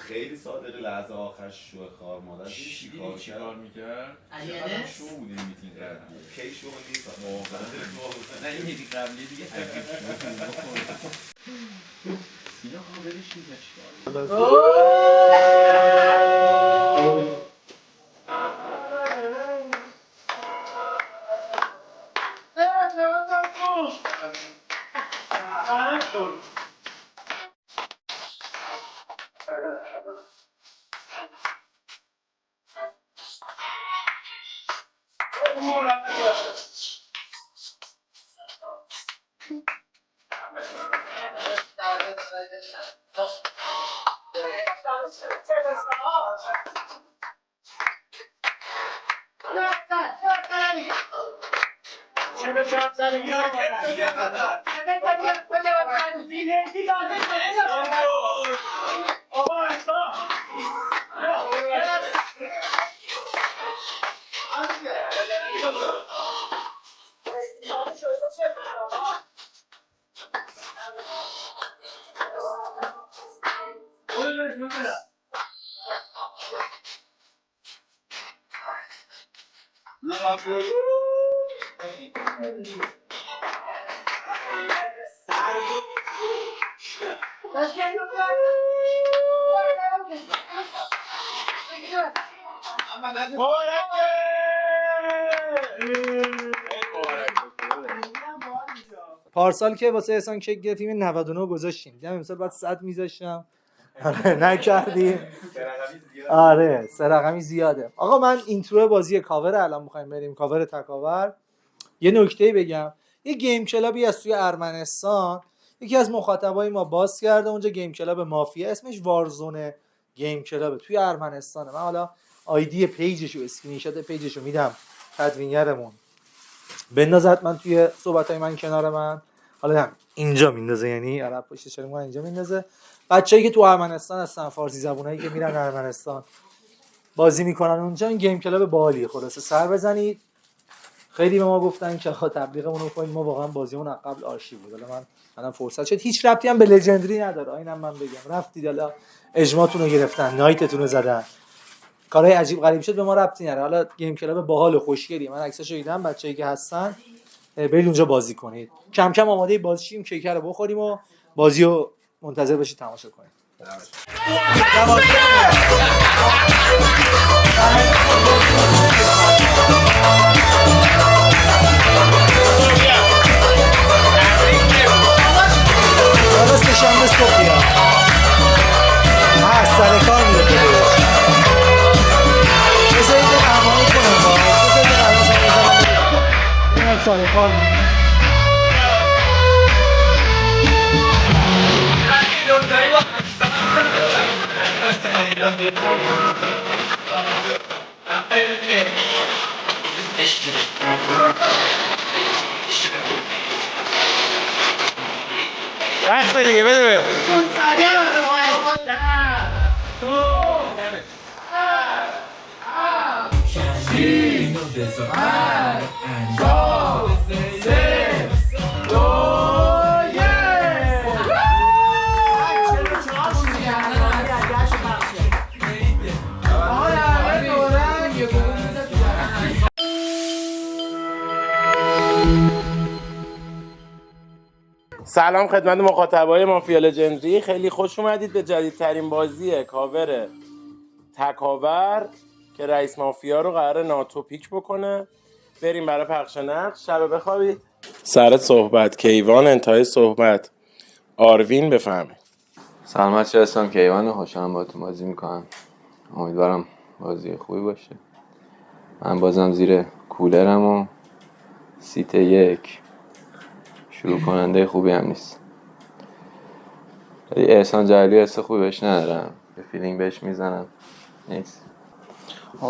خیلی صادقی لحظه آخرش شو خار مادر چیکار میکرد؟ چقدر شو بود این میتینگ قبلی. کی شو نیست نه این میتینگ قبلی دیگه عجیب شد. سینا خودش میگه پارسال که واسه احسان کیک گرفتیم 99 گذاشتیم. دیدم امسال بعد 100 میذاشتم. نکردیم. آره سه رقمی زیاده. آقا من اینترو بازی کاور الان می‌خوایم بریم کاور تکاور. یه نکته بگم. یه گیم کلابی از توی ارمنستان یکی از مخاطبای ما باز کرده اونجا گیم کلاب مافیا اسمش وارزونه گیم کلاب توی ارمنستانه. من حالا آیدی پیجش و اسکرین شات پیجش رو میدم تدوینگرمون بندازد من توی صحبتای من کنار من حالا هم اینجا میندازه یعنی عرب پشت چرا ما اینجا میندازه بچه‌ای که تو ارمنستان هستن فارسی زبونایی که میرن ارمنستان بازی میکنن اونجا این گیم کلاب باحالیه خلاصه سر بزنید. خیلی به ما گفتن که آقا تبلیغمون رو کنید ما واقعا بازیمون از قبل آرشیو بود. حالا منم فرصت شد هیچ ربطی هم به لژندری نداره اینم من بگم رفتید حالا اجماعتون رو گرفتن نایتتون رو زدن کارهای عجیب غریب شد به ما ربطی نداره. حالا گیم کلاب باحال و خوشگلی من عکساشو دیدم بچه‌ای که هستن برید اونجا بازی کنید کم کم آماده بازی شیم کیک رو بخوریم و بازی رو منتظر باشید تماشا کنید. درست شنبه صبح بیا نه سر کار میره خودش بذارید همانی کنم بذارید همانی سر کار میره بس دیگه بده سلام خدمت مخاطبای مافیا لژندری خیلی خوش اومدید به جدیدترین بازی کاور تکاور که رئیس مافیا رو قراره ناتو پیک بکنه. بریم برای پخش نقش. شب بخوابید. سر صحبت کیوان انتهای صحبت آروین بفهمید. سلامت چه هستم کیوان خوشحالم باهاتون بازی میکنم امیدوارم بازی خوبی باشه. من بازم زیر کولرم و سیت 1 شروع کننده خوبی هم نیست ولی احسان جلالی حس خوبی بهش ندارم به فیلینگ بهش میزنم نیست.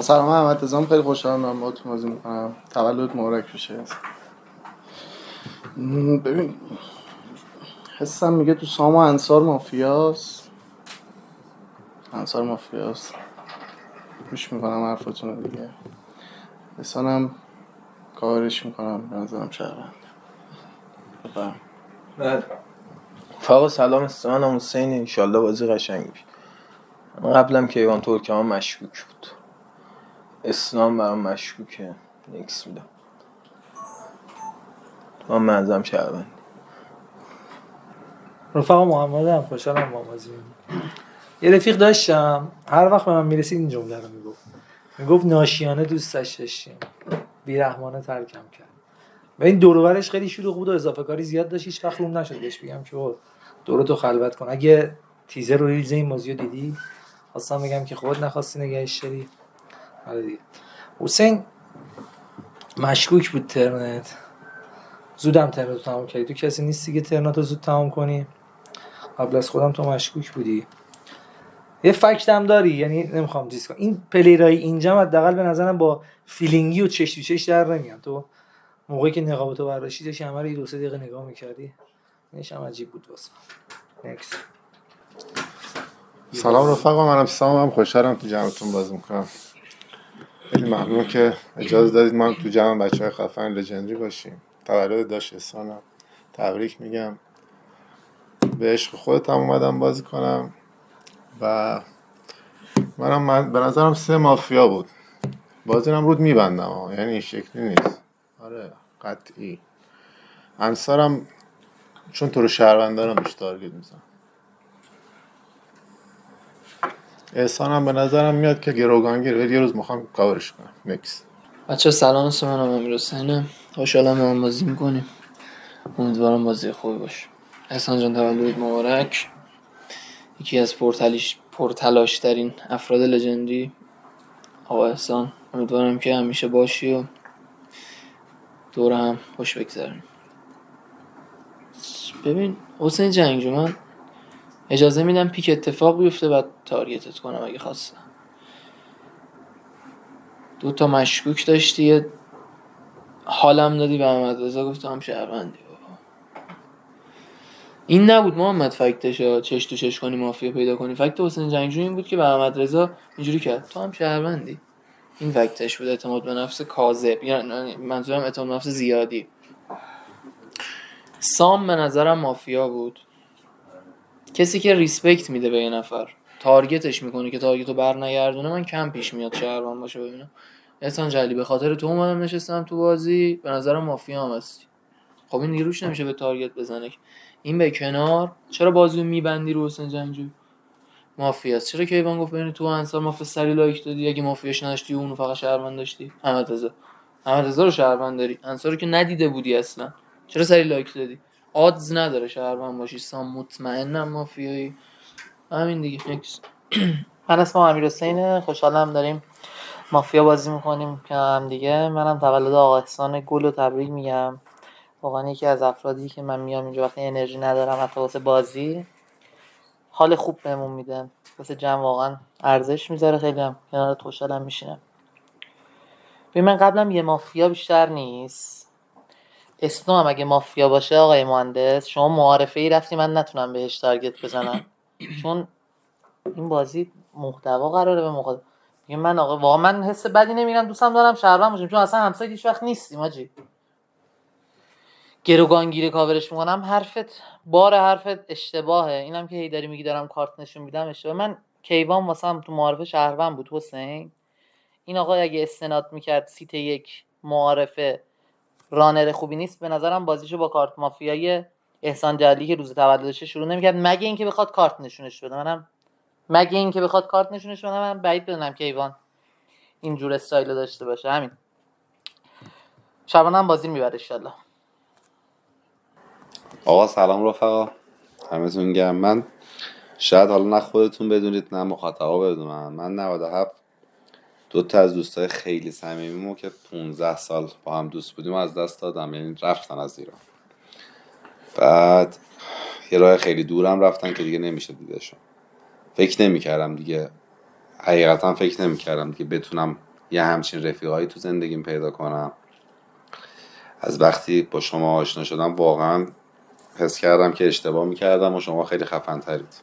سلام من احمد رضام خیلی خوشحالم دارم باهاتون بازی میکنم تولد مبارک بشه. ببین حسم میگه تو سام و انصار مافیاست گوش میکنم حرفتون رو دیگه حسانم کارش میکنم به نظرم شهرونده بفهم. رفقا سلام منم حسین انشالله بازی قشنگ میشه. قبلم کیوان ترکمان مشکوک بود. اسلام برام مشکوکه. نکس میدم. من منظرم شهروند. رفقا محمد هم خوشحالم با بازی می‌کنم. یه رفیق داشتم هر وقت به من میرسید این جمله رو میگفت ناشیانه دوستش داشتیم، بیرحمانه ترکم کرد. و این دور و برش خیلی شلوغ بود و اضافه کاری زیاد داشت، هیچ وقت روم نشد بهش بگم که دورتو خلوت کن. اگه تیزر رو ریلز این بازیو دیدی خواستم بگم که خودت نخواستی نگهش داری. آره دیگه. حسین مشکوک بود ترنت، زودم ترنتو تمام کردی. تو کسی نیستی که ترنتو زود تمام کنی. قبل از خودم تو مشکوک بودی. یه فکت هم داری، یعنی نمیخوام چیز کنم، این پلیرای اینجا حداقل به نظرم با فیلینگی و چش تو چش در نمیان. تو موقعی که نقابتو برداشتی داشتی همه رو یه 2-3 دقیقه نگاه می‌کردی. اینش هم عجیب بود واسه نکس. سلام رفقا، منم سامم. خوشحالم تو جمعتون بازی میکنم. خیلی ممنون که اجازه دادید ما تو جمع بچهای خفن لژندری باشیم. تولد داشت احسانم، تبریک میگم. به عشق خودتم اومدم بازی کنم و من به نظرم 3 مافیا بود. بازی رو رود میبندم یعنی این شکلی نیست. آره قطعی. انصارم چون تو رو شهروند دارم بهش تارگت میزنم. احسانم به نظرم میاد که گروگانگیر، ولی یه روز میخوام کاورش کنم. نکس. بچه سلام، اسم منم امیرحسینه. خوشحالم با هم بازی میکنیم. امیدوارم بازی خوبی باشه. احسان جان تولدت مبارک. یکی از پرتلاش ترین افراد لژندری آقا احسان. امیدوارم که همیشه باشی و دور هم خوش بگذاریم. ببین حسین جنگجو، من اجازه میدم پیک اتفاق بیفته بعد تارگتت کنم اگه خواستم. 2 مشکوک داشتی، حالم دادی به احمد رضا، گفتم شهروندی. بابا این نبود محمد فکتشا چش تو چش کنی مافیا پیدا کنی. فکت حسین جنگجو این بود که به احمد رضا اینجوری کرد تو هم شهروندی. این فکتش بود. اعتماد به نفس کاذب، یعنی منظورم اعتماد به نفس زیادی. سام به نظرم مافیا بود. کسی که ریسپکت میده به یه نفر تارگتش میکنه که تارگتو بر نگردونه، من کم پیش میاد شهروند باشه. ببینم احسان جلی به خاطر تو اومدم نشستم تو بازی، به نظرم مافیا هم هستی. خب این دیگه روش نمیشه به تارگت بزنه. این به کنار، چرا بازیو میبندی رو حسین جنگجو؟ مافیاست. چرا کیوان گفت بین تو و انصار مافیا سری لایک دادی؟ اگه مافیاش نداشتی اونو فقط شهروند داشتی. احمد رضا رو شهروند داری، انصار رو که ندیده بودی اصلا، چرا سری لایک دادی؟ آدز نداره شهروند باشی. سام مطمئنم مافیایی. همین دیگه. نکس. من اسمم امیرحسینه، خوشحالم داریم مافیا بازی میکنیم که هم دیگه. منم تولد آقا احسان گل رو تبریک میگم. واقعا یکی از افرادی که من میام اینجا وقتی انرژی ندارم حتی واسه بازی، حال خوب بهمون میده، واسه جمع واقعا ارزش میذاره. خیلی هم کنارت خوشحالم میشینم. ببین من قبلم یه مافیا بیشتر نیست. اسنو هم اگه مافیا باشه آقای مهندس، شما معارفه ای رفتی من نتونم بهش تارگت بزنم چون این بازی محتوا قراره به موقع. میگه من آقا واقعا من حس بدی نمیگم، دوستم دارم شهروند باشیم چون اصلا همسایه هیچ وقت نیستیم آجی. گروگانگیره کاورش میکنم، حرفت اشتباهه. اینم که هی داری میگی دارم کارت نشون میدم اشتباه. من کیوان واسم تو معارفه شهروند بود حسین. این آقا اگه استناد میکرد سیت 1 معارفه رانر خوبی نیست، به نظرم بازیشو با کارت مافیایی احسان جعلی که روز تولدش شروع نمیکرد، مگه اینکه بخواد کارت نشونش بده. من بعید بدونم کیوان اینجور استایل داشته باشه. همین. شبانه هم بازی میبره ان شاءالله. آقا سلام رفقا، همتون گرم. من شاید حالا نه خودتون بدونید نه مخاطبا بدونن، من 97 2 از دوستای خیلی صمیمیمو که 15 سال با هم دوست بودیم از دست دادم، یعنی رفتن از ایران. بعد یه راه خیلی دورم رفتن که دیگه نمیشه دیدشون. حقیقتا فکر نمی‌کردم دیگه بتونم یه همچین رفیقایی تو زندگیم پیدا کنم. از وقتی با شما آشنا شدم واقعا حس کردم که اشتباه میکردم و شما خیلی خفن ترید.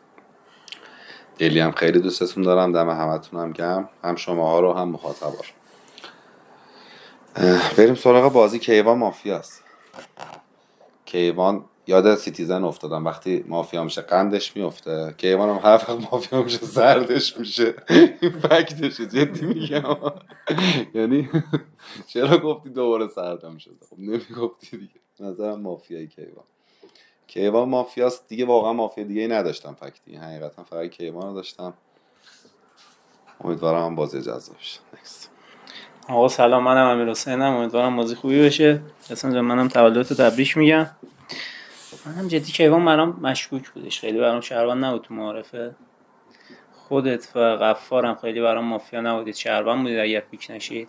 خیلی هم خیلی دوستتون دارم. دم همتون هم گرم، هم شماها رو هم مخاطبا رو. بریم سراغ بازی. کیوان مافیاست. کیوان یاد سیتیزن افتادم، وقتی مافیا میشه قندش میفته، کیوان هم هر وقت مافیا میشه زردش میشه. این فکتشه، جدی میگم. یعنی چرا گفتی دوباره سردم شده؟ خب نمیگفتی دیگه. نظرم مافیایی کیوان مافیاست دیگه، واقعا مافیا دیگه ای نداشتم فکتی، حقیقتا فقط کیوان رو داشتم. امیدوارم بازی جذاب شه. آقا سلام، منم امیرحسینم، امیدوارم بازی خوبی بشه. اصلا جان منم تولدت تبریک میگم. منم جدی کیوان برام مشکوک بودش، خیلی برام شهروند نبود تو معارفه. خودت و غفارم خیلی برام مافیا نبودید، شهروند بودید اگر پیک نشید.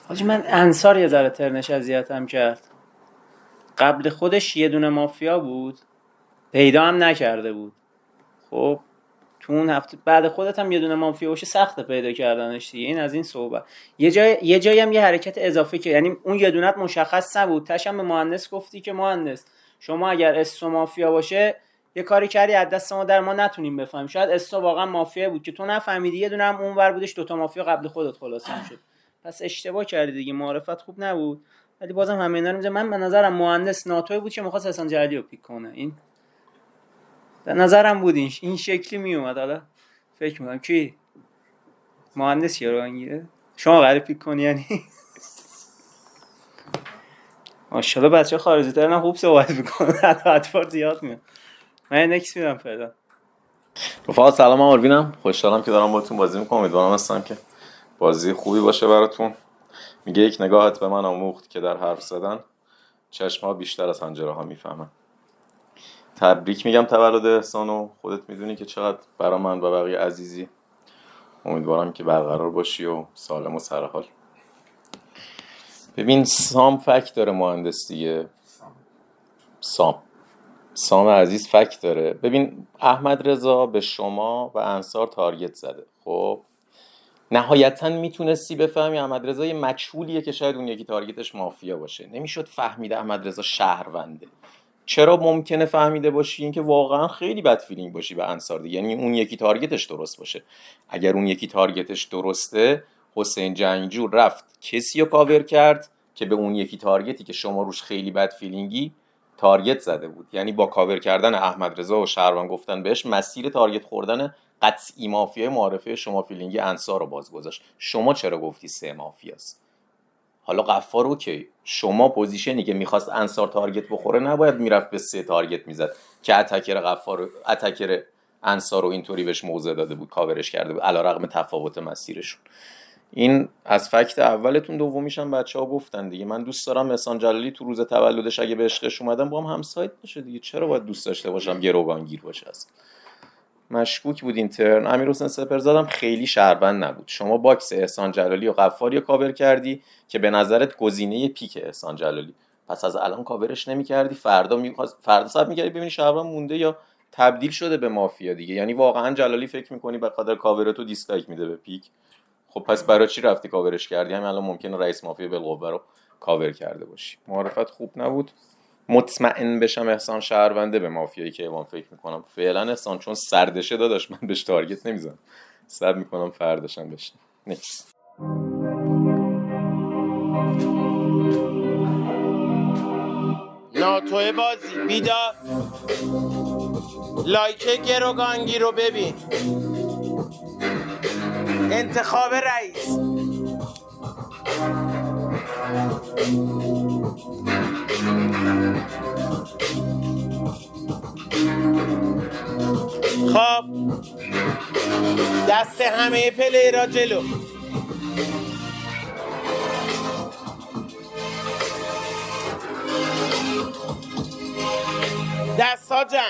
حاجی من انصار یه ذره ترنش اذیتم کرد. قبل خودش یه دونه مافیا بود، پیدا هم نکرده بود. خب تو اون هفته بعد خودت هم یه دونه مافیا باشه سخته پیدا کردنش دیگه. این از این صحبت. یه جایی هم یه حرکت اضافه که یعنی اون یه دونت مشخص نبود، تاشم به مهندس گفتی که مهندس شما اگر استو مافیا باشه یه کاری کردی از دست ما در ما نتونیم بفهمیم. شاید استو واقعا مافیا بود که تو نفهمیدی، یه دونه هم اونور بودش، دوتا مافیا قبل خودت خلاص شد. پس اشتباه کردی دیگه، معرفت خوب نبود. ولی بازم همه اینا رو میذارم. من به نظرم مهندس ناتوی بود که می‌خواست احسان جعلی رو پیک کنه. این به نظرم بود این شکلی میومد. حالا فکر میکنم کی مهندس گروگانگیره شما قراره پیک کنی یعنی. ماشاءالله بچه خارجی ترن خوب صحبت میکنن، حتی اطفال زیاد میاد. من نکس میدم فعلا. رفقا سلام، من آروینم، خوشحالم که دارم باهاتون بازی میکنم. امیدوارم هستم که بازی خوبی باشه براتون. میگه یک نگاهت به من آموخت که در حرف زدن چشم‌ها بیشتر از حنجره‌ها میفهمن. تبریک میگم تولد احسانو، خودت میدونی که چقدر برا من و بقیه عزیزی. امیدوارم که برقرار باشی و سالم و سرحال. ببین سام فکت داره، مهندس دیگه. سام عزیز فکت داره. ببین احمد رضا به شما و انصار تارگت زده. خب نهایتا میتونستی بفهمی احمد رضا یه مجهولیه که شاید اون یکی تارگتش مافیا باشه. نمیشد فهمید احمد رضا شهرونده. چرا ممکنه فهمیده باشی؟ این که واقعا خیلی بد فیلینگ باشی به انصار دیگه، یعنی اون یکی تارگتش درست باشه. اگر اون یکی تارگتش درسته، حسین جنگجور رفت کسی رو کاور کرد که به اون یکی تارگتی که شما روش خیلی بد فیلینگی تارگت زده بود. یعنی با کاور کردن احمد رضا و شهروند گفتن بهش، مسیر تارگت خوردن قطعی مافیای معارفه شما فیلینگی انصار رو باز گذاشت. شما چرا گفتی 3 مافیاست؟ حالا غفار اوکی، شما پوزیشنی که میخواست انصار تارگت بخوره نباید میرفت به 3 تارگت میزد که اتکر انصار رو اینطوری بهش موضع داده بود، کاورش کرده بود علیرغم تفاوت مسیرشون. این از فکت اولتون. دومیش هم بچه‌ها گفتن دیگه. من دوست دارم احسان جلالی تو روز تولدش اگه به عشقش اومدم با هم همسایت باشه دیگه. چرا باید دوست داشته باشم گروگانگیر باشه؟ اصلا مشکوک بود این ترن. امیرحسین سپرزادم خیلی شهروند نبود. شما باکس احسان جلالی و غفاری رو کاور کردی که به نظرت گزینه پیک احسان جلالی، پس از الان کاورش نمی‌کردی، فردا صبر می‌کردی ببینی شهروند مونده یا تبدیل شده به مافیا دیگه. یعنی واقعا جلالی فکر می‌کنی به خاطر کاور تو دیسلایک میده به پیک؟ خب پس برای چی رفتی کاورش کردی؟ همین الان ممکنه رئیس مافیا بالقوه رو کاور کرده باشی. معرفت خوب نبود. مطمئن بشم احسان شهرونده به مافیایی که ایوان فکر میکنم. فعلا احسان چون سردشه داداش من بهش تارگت نمیزنم، صبر میکنم فرداشم بشنم. نیکس. ناتوی بازی بیدار، لایک گروگانگی رو ببین. انتخاب رئیس، خب دست همه پلیرها جلو. دست ها جمع.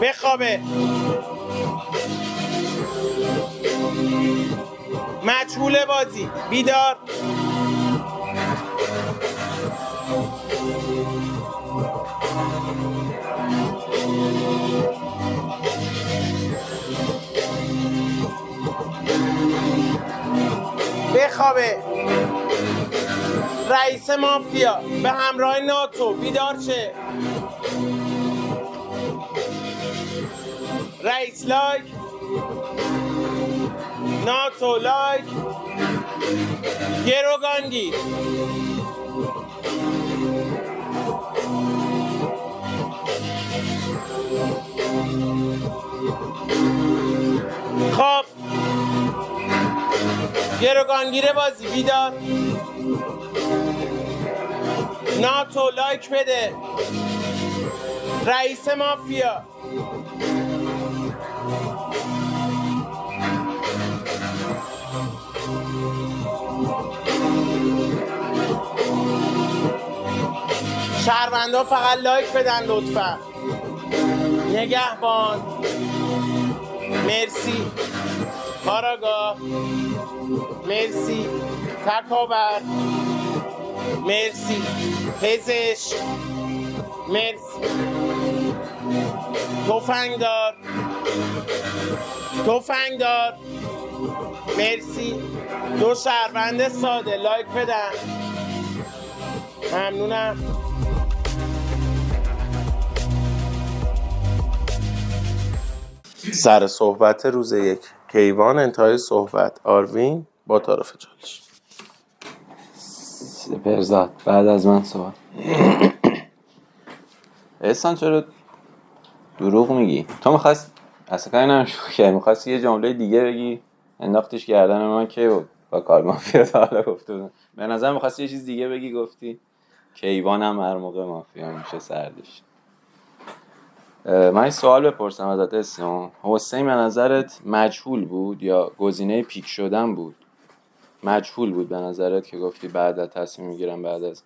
بخوابه. مجهول بازی بیدار. بخوابه. رئیس مافیا به همراه ناتو بیدار شه. رئیس لایک، ناتو لایک. گروگانگیر خب گروگانگیر بازی بیدار ناتو لایک بده رئیس مافیا شهروندا فقط لایک بدن لطفا نگهبان مرسی کاراگاه مرسی تکاور مرسی پزشک مرسی تفنگدار مرسی دو شهروند ساده لایک بدن ممنونم سر صحبت روز یک کیوان انتهای صحبت آروین با تعارف چالش سپرزاد بعد از من صحبت. احسان چرا دروغ میگی؟ تو میخواست اصلا کاری نمیشه که میخواستی یه جمله دیگه بگی انداختیش گردن من که با کار مافیا تا حالا گفته بودم. به نظر میخواستی یه چیز دیگه بگی گفتی کیوانم هر موقع مافیا میشه سردش. من این سوال بپرسم ازت اسم حسین به نظرت مجهول بود یا گزینه پیک شدن بود؟ مجهول بود به نظرت که گفتی بعد از تصمیم میگیرم بعد از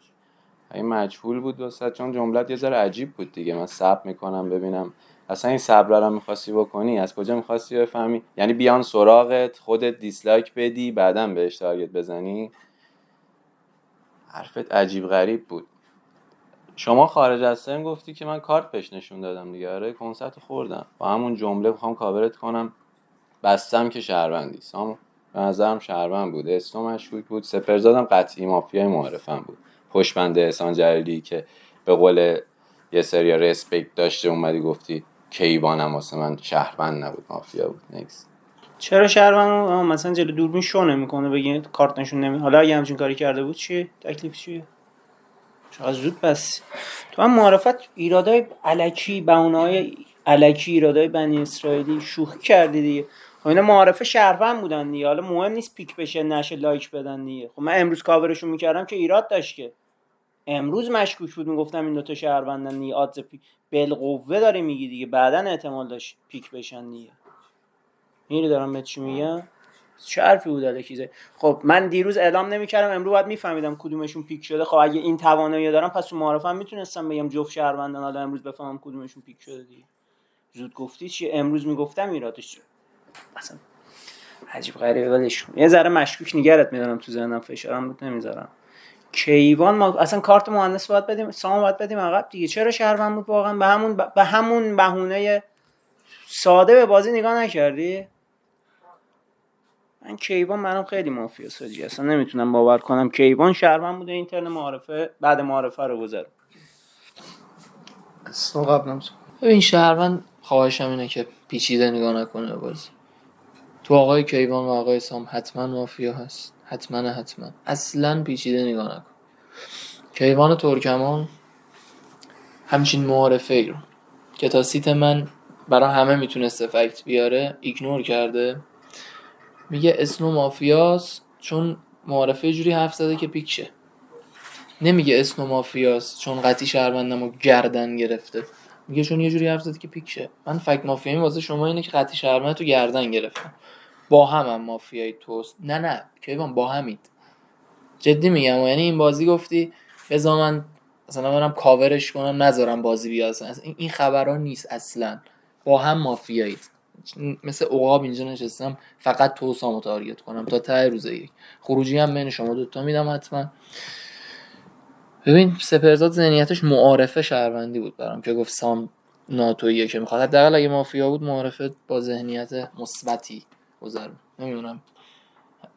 این مجهول بود واسه چون جملت یه ذره عجیب بود دیگه. من صبر میکنم ببینم اصلا این صبر رو می‌خواستی بکنی از کجا می‌خواستی بفهمی؟ یعنی بیان سراغت خودت دیسلایک بدی بعداً بهش تارگت بزنی؟ حرفت عجیب غریب بود. شما خارج از ترم گفتی که من کارت پیش نشون دادم دیگه. آره کنسرت خوردم با همون جمله میخوام کاورت کنم بستم که شهروندی. سام به نظرم شهروند بود. اسم مشکوک بود. سپرزادم قطعی مافیای معرفم بود. پشت احسان جلیلی که به قول یه سری رسپکت داشته اومدی گفتی کیوانم واسه من شهروند نبود مافیا بود. نکس. چرا شهروند مثلا جلو دوربین شو نمیکنه بگی کارت نشون نمی حالا اگه همچین کاری کرده بود چی تکلیف چیه؟ چقدر زود بس تو هم معرفت ایرادای الکی بهونه‌های الکی ایرادای بنی اسرائیلی شوخی کردی دیگه. خب اینا معارفه شهروند بودن دیگه. حالا مهم نیست پیک بشه نشه لایک بدن دیگه. خب من امروز کاورشون میکردم که ایراد داشت که امروز مشکوک بود میگفتم این دوتا شهروندن دیگه آدز بالقوه داره میگی دیگه بعداً احتمال داشت پیک بشن دیگه. میری دارم به چی میگم؟ چه حرفی بود الکی زد؟ خب من دیروز اعلام نمیکردم امروز باید میفهمیدم کدومشون پیک شده. خب اگه این توانایی دارم پس تو معارفم میتونستم بگم جفت شهروندان حالا امروز بفهمم کدومشون پیک شده دیگه. زود گفتی چیه امروز میگفتم ایرادش اصلا عجیب غریبه. ولش کن. یه ذره مشکوک نگرت میدارم تو ذهنم فشارم بود نمیذارم. کیوان ما اصلا کارت مهندس باید بدیم سام باید بدیم عقب دیگه. چرا شهروند بود واقعا به همون بهونه ساده به بازی نگاه نکردی؟ من کیوان منم خیلی مافیا سازی اصلا نمیتونم باور کنم کیوان شهروند بوده اینترن معارفه بعد معارفه رو گذره. اسم قبلم ببین شهروند خواهشم اینه که پیچیده نگاه نکنه به بازی. تو آقای کیوان و آقای سام حتما مافیا هست. حتما اصلا پیچیده نگاه نکن. کیوان ترکمان همچین معارفه ای رو که تا سیت من برای همه میتونسته فکت بیاره ایگنور کرده. میگه اسنو مافیاست چون معارفه جوری حرف زده که پیک شه. نمیگه اسنو مافیاست چون قطعی شهروندمو گردن گرفته. میگه چون یه جوری حرف زده که پیک شه. من فکت مافیایی واسه شما اینه که قطعی شهروندتو گردن گرفتم. با هم مافیایی توست. نه کیوان با همید. جدی میگم. یعنی این بازی گفتی بذار من مثلا برم کاورش کنم نذارم بازی بیاد. این خبرها نیست اصلا. با هم مافیایید. مثل عقاب اینجا نشستم فقط تو سامو تارگت کنم تا ته روز یک. خروجی هم بین شما دوتا میدم حتما. ببین سپرزاد ذهنیتش معارفه شهروندی بود برام که گفت سام ناتوییه که میخواد حداقل اگه مافیا بود معارفه با ذهنیت مثبتی گذرون. نمیدونم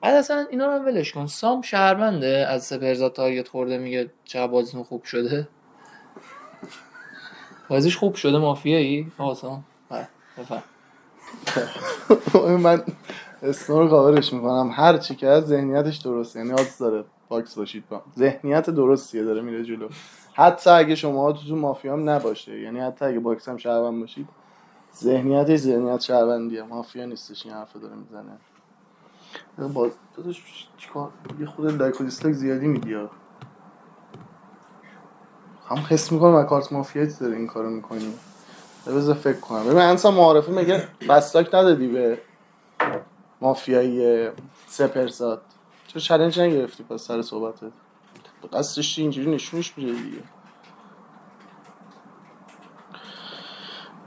بعد اصلا اینا رو ولش کن. سام شهرونده از سپرزاد تارگت خورده میگه چقدر بازیتون خوب شده. بازیش خوب شده مافیایی آقا سام؟ بفهم. اسنو رو کاورش میکنم، هر چی که از ذهنیتش درسته، یعنی آدز داره باکس باشید با ذهنیت درستیه داره میره جلو. حتی اگه شما تو مافیا هم نباشه، یعنی حتی اگه باکس هم شهروند باشید ذهنیتش ذهنیت شهروندیه، مافیا نیستش این حرفو داره میزنه. باز داداش چیکار یه خود لایک و دیسلایک زیادی میدی، هم حس میکنم از کارت مافیایی داره این کارو میکنی. بذار فکر کنم. ببین انسا معارفه میگه بستاک ندادی به مافیایی سپرزاد، چرا چالش نگرفتی پس سر صحبتت؟ دستش اینجوری نشونش میده دیگه.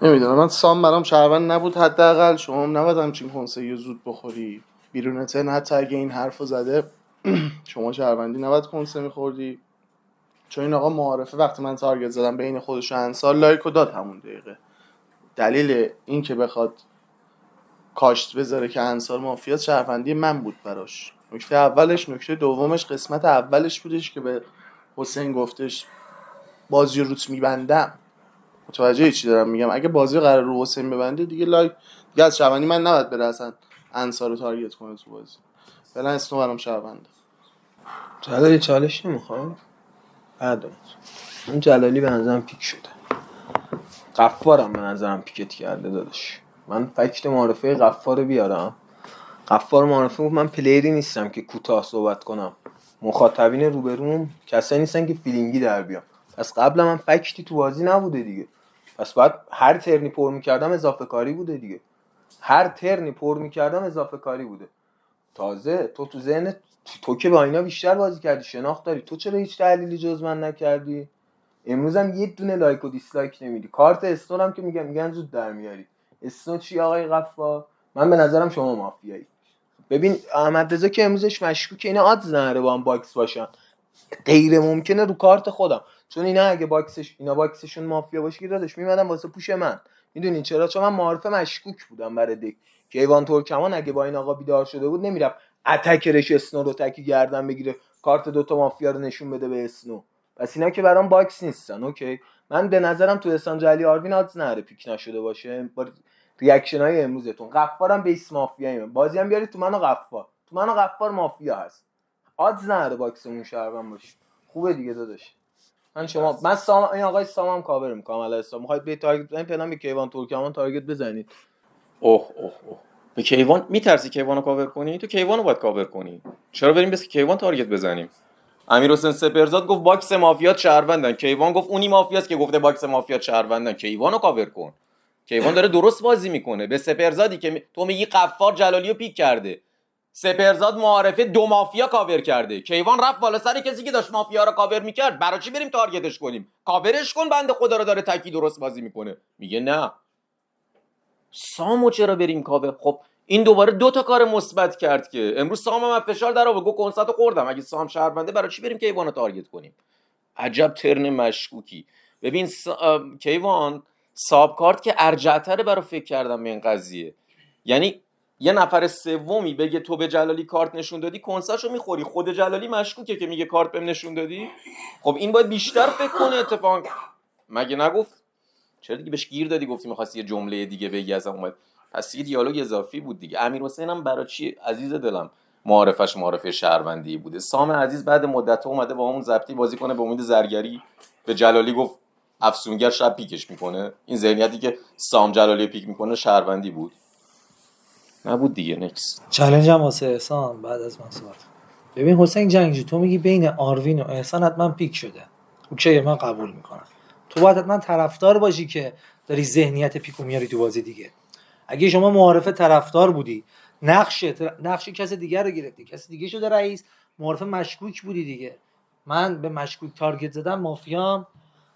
نمیدونم، من سام برام شهروند نبود، حداقل شما هم نباید همچین کنسه‌ای زود بخوری بیرون تن. حتی اگه این حرفو زده شما شهروندی نباید کنسه میخوردی، چون این آقا معارفه وقتی من تارگت زدم بین خودش و انصار لایکو داد همون دقیقه. دلیل این که بخواد کاشت بذاره که انصار مافیا شهروندی من بود براش. نکته اولش. نکته دومش قسمت اولش بودش که به حسین گفتش بازی روت میبندم. متوجه چی دارم میگم؟ اگه بازی قرار رو حسین ببنده دیگه لایک دیگه از شهروندی من نباید بره اصلا انصار رو تارگت کنه تو بازی. فعلا اسمو برام شهرونده. جلالی چالش نمیخوام بعد اون جلالی به نظرم پیک شده. غفارم به نظرم پیکت کرده داداش. من فکت معارفه غفار بیارم. غفار معارفه گفت من پلیری نیستم که کوتاه صحبت کنم، مخاطبین روبروم کسایی نیستن که فیلینگی در بیام. پس قبل من فکتی تو بازی نبوده دیگه، پس باید هر ترنی پر میکردم اضافه کاری بوده دیگه. هر ترنی پر میکردم اضافه کاری بوده. تازه تو ذهنت تو که با اینا بیشتر بازی کردی، شناخت داری، تو چرا هیچ تحلیلی جز من نکردی؟ امروز هم یه دونه لایک و دیسلایک نمیدی. کارت استون هم که میگن زود در میاری. استون چی آقای غفار؟ من به نظرم شما مافیایی. ببین احمد رضا که امروزش مشکوکه، اینا آدز نداره با هم باکس باشن، غیر ممکنه رو کارت خودم، چون اینا اگه باکسشون مافیا باشه که داداش میمدن واسه پوش من. میدونین چرا؟ چون من معارفه مشکوک بودم برای دک که ایوان ترکمان اگه با این آقا بیدار شده بود نمیرفت اتکرش اسنو رو تکی گردن بگیره کارت دوتا مافیا رو نشون بده به اسنو. پس اینا که برام باکس نیستن. اوکی، من به نظرم تو احسان جعلی آروین آدز نره پیک نشده باشه. با ریاکشن های امروزتون غفارم بیس مافیاییم، بازی هم بیارید تو منو غفار، تو منو غفار مافیا هست، آدز نره باکسمون شهروند باشه. خوبه دیگه داداش. من سام این آقای سامم کاور میکنم. علی اسلام میخواید به تارگت بزنید پدام به کیوان ترکمان تارگت بزنید. اوه اوه اوه، به کیوان میترسی کیوانو کاور کنی؟ تو کیوانو باید کاور کنی. چرا بریم بس کیوان تارگت بزنیم؟ امیر حسین سپرزاد گفت باکس مافیات شهروندن، کیوان گفت اونی مافیاست که گفته باکس مافیات شهروندن. کیوانو کاور کن. کیوان داره درست بازی میکنه. به سپرزادی که تو میگی غفار جلالیو پیک کرده، سپرزاد معارفه دو مافیا کاور کرده، کیوان رفت بالا سر کسی که داشت مافیا رو کاور میکرد. برای چی بریم تارگتش کنیم؟ کاورش کن، بنده خدا رو داره تکی درست بازی میکنه. میگه نه سامو چرا بریم کاور؟ خب این دوباره دو تا کار مثبت کرد که امروز سام هم فشار در آورد، گفت کنساتو خوردم، اگه سام شهرونده برای چی بریم کیوانو تارگت کنیم؟ عجب ترن مشکوکی. ببین کیوان ساب کارت که ارجع‌تره برای فکر کردم به این قضیه. یعنی یه نفر سومی بگه تو به جلالی کارت نشون دادی کنساشو میخوری، خود جلالی مشکوکه که میگه کارت بهم نشون دادی. خب این باید بیشتر فکر کنه. اتفاقا مگه نگفت؟ چرا دیگه بهش گیر دادی؟ گفتی می‌خواستی یه جمله دیگه بگی ازم اومد. پس یه دیالوگ اضافی بود دیگه. امیر حسین هم برای چی عزیز دلم معارفه شهروندی بوده. سام عزیز بعد مدت اومده با همون ضبطی بازی کنه به امید زرگری. به جلالی گفت افسونگر شب پیکش میکنه. این ذهنیتی که سام جلالی پیک میکنه شهروندی بود نبود دیگه. نکس چالش هم واسه احسان بعد از من صحبت. ببین حسین جنگجو، تو میگی بین آروین و احسان حتما پیک شده. اوکی، من قبول میکنم. تو باید حتما طرفدار باشی که داری ذهنیت پیکو میاری تو بازی دیگه. اگه شما معارفه طرفدار بودی، نقش کس دیگر رو گرفتی، کسی دیگه شده رئیس، معارفه مشکوک بودی دیگه. من به مشکوک تارگت زدم مافیام.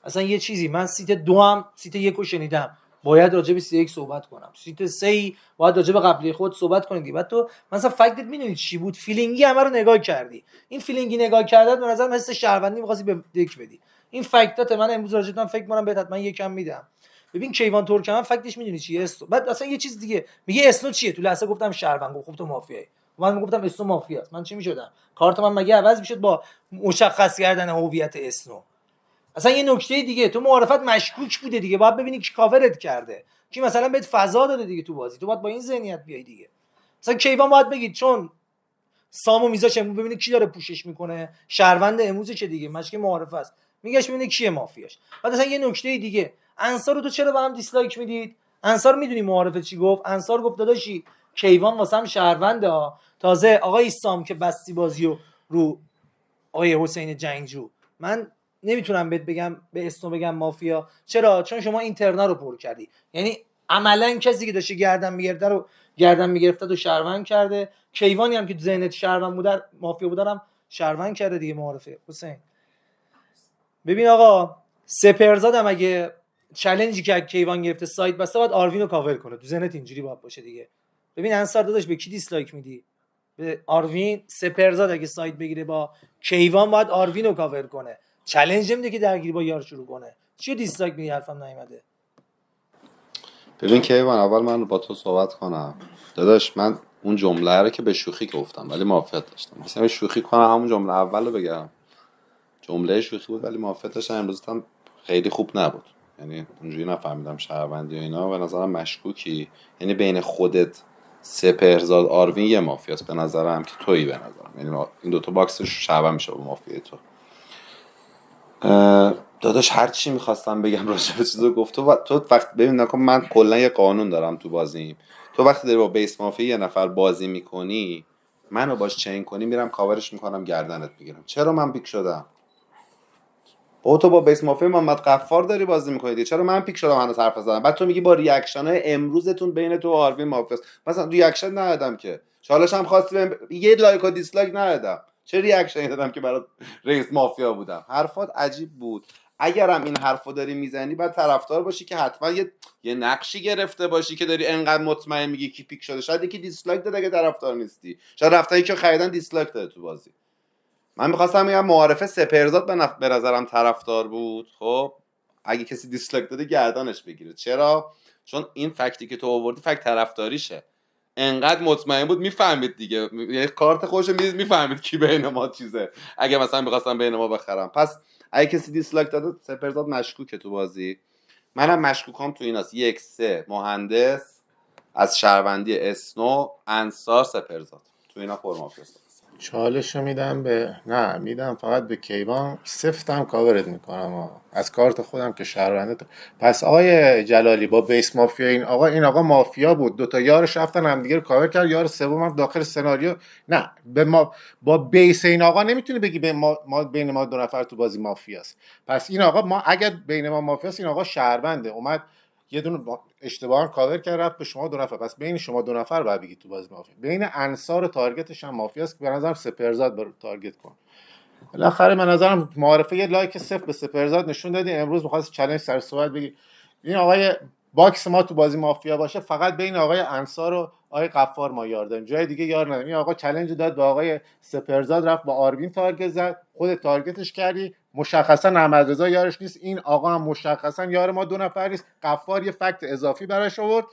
اصلا یه چیزی، من سیت 2 هم سیت 1 رو شنیدم، باید راجع به سیت 1 صحبت کنم. سیت 3 باید راجع به قبلی خود صحبت کنید. بعد تو مثلا فکتت میدونی چی بود؟ فیلینگی همه رو نگاه کردی. این فیلینگی نگاه کردت به نظر من حس شهروندی می‌خواستی به دک بدی. این فکتات من امروز راجعتون فکر کنم بهت حتما یکم میدم. ببین کیوان ترکمن فکتش میدونی چیه؟ بعد اصلا یه چیز دیگه میگه اسنو چیه؟ تو لحظه گفتم شهروند، خب تو مافیایی. من میگفتم اسنو مافیاست. من چی میشدم؟ کارت من مگه عوض میشد با مشخص کردن هویت اسنو؟ اصلا یه نکته دیگه، تو معرفت مشکوک بوده دیگه، باید ببینی کی کاورت کرده، کی مثلا بهت فضا داده دیگه تو بازی. تو باید با این ذهنیت بیای دیگه. مثلا کیوان باید بگید چون سامو میذاش امروز ببینه کی داره پوشش میکنه، شهروند امروزه که دیگه مشکی معارفه است، میگاش ببینه کیه مافیاش. بعد مثلا یه نکته دیگه، انصار رو تو چرا به هم دیسلایک میدید؟ انصار میدونی معارفه چی گفت؟ انصار گفت داداشی کیوان واسم شهرونده ها. تازه آقای سام که بستی بازیو رو آقای حسین جنگجو، من نمیتونم بهت بگم به اسم بگم مافیا. چرا؟ چون شما اینترنا رو پر کردی. یعنی عملا کسی که داشته گردن میگرفته رو شهروند کرده. کیوانی هم که تو ذهنت شهروند بوده مافیا بودارم شهروند کرده دیگه معارفه. حسین ببین آقا، سپرزادم اگه چالنجی که کیوان گرفته سایت بسته باید آروین رو کاور کنه. تو ذهنت اینجوری باید باشه دیگه. ببین انصار داداش به کی دیسلایک میدی؟ به آروین. سپرزاد اگه سایت بگیره با کیوان باید آروین رو کاور کنه. چالش نمیده که درگیری با یار شروع کنه. چی دیسلایک میدی؟ حرفم نیومده. ببین کیوان، اول من با تو صحبت کنم. داداش من اون جمله رو که به شوخی گفتم ولی موافقت داشتم. مثلا شوخی کنم همون جمله اول رو بگم. جمله شوخی بود ولی موافقت داشتم. امروز هم خیلی خوب نبود. یعنی اونجوری نفهمیدم شهروندی و اینا. به نظرم مشکوکی. یعنی بین خودت سپهرزاد آروین یه مافیاست به نظرم که تویی به نظرم. یعنی این دوتا باکسش شهروند میشه با مافیای تو. داداش هر چی میخواستم بگم راجع به چیزو گفت. تو وقت ببین نکن، من کلا یه قانون دارم تو بازیم. تو وقتی داری با بیس مافیا یه نفر بازی میکنی، منو باش چین کنی، میرم کاورش میکنم گردنت میگیرم. چرا من پیک شدم؟ تو با بیس مافیا محمد غفار داری بازی میکنی دیگه. چرا من پیک شدم هنوز حرف زدم؟ بعد تو میگی با ریاکشن های امروزتون بین تو و آروین مافیاست. مثلا ریاکشن ندادم که، چالش هم خواستی یه لایک و دیسلایک ندادم. چه ریاکشنی دادم که برات رئیس مافیا بودم؟ حرفات عجیب بود. اگرم این حرفو داری میزنی بعد طرفدار باشی که حتما یه نقشی گرفته باشی که داری انقدر مطمئن میگی کی پیک شده. شاید یکی دیسلایک داده اگه طرفدار نیستی. شاید رفتن که خریدن دیسلایک داده تو بازی. من میخواستم بگم معارفه سپهرزاد به نظرم طرفدار بود. خب اگه کسی دیسلایک داده گردنش بگیره. چرا؟ چون این فکتی که تو آوردی فکت طرفداریشه. انقدر مطمئن بود میفهمید دیگه. یعنی کارت خودش میز میفهمید کی بین ما چیزه. اگه مثلا میخواستم بین ما بخرم. پس اگه کسی دیسلایک داده سپهرزاد مشکوکه تو بازی. منم مشکوکام تو ایناست. 1-3 مهندس از شهروندی اسنو، انصار، سپهرزاد. تو اینا پر مافیاست. چالشو میدم فقط به کیوان. سفتم کاورت میکنم از کارت خودم که شهرونده. پس آقای جلالی با بیس مافیا این آقا مافیا بود. دوتا یارش رفتن همدیگه رو کاور کرد. یار سوم هم داخل سناریو. نه به ما با بیس این آقا نمیتونی بگی بین ما دو نفر تو بازی مافیاست. پس این آقا اگر بین ما مافیاست، این آقا شهرونده اومد یه دونه اشتباها کاور کرد رفت به شما دو نفر. پس بین شما دو نفر بعد بگید تو بازی مافیا. بین انصار و تارگتش هم مافیاست که به نظرم سپهرزاد برو تارگت کن. بالاخره من نظرم معارفه یه لایک صفر به سپهرزاد نشون دادی. امروز می‌خواست چالش سر صحبت بگی این آقای باکس ما تو بازی مافیا باشه فقط بین آقای انصار و آقای غفار ما یار داریم، جای دیگه یار نداریم. این آقا چالش داد به آقای سپهرزاد، رفت با آروین تارگت زد، خود تارگتش کردی. مشخصا احمد رضا یارش نیست. این آقا هم مشخصا یار ما دو نفر نیست. غفار یه فکت اضافی براش آورد.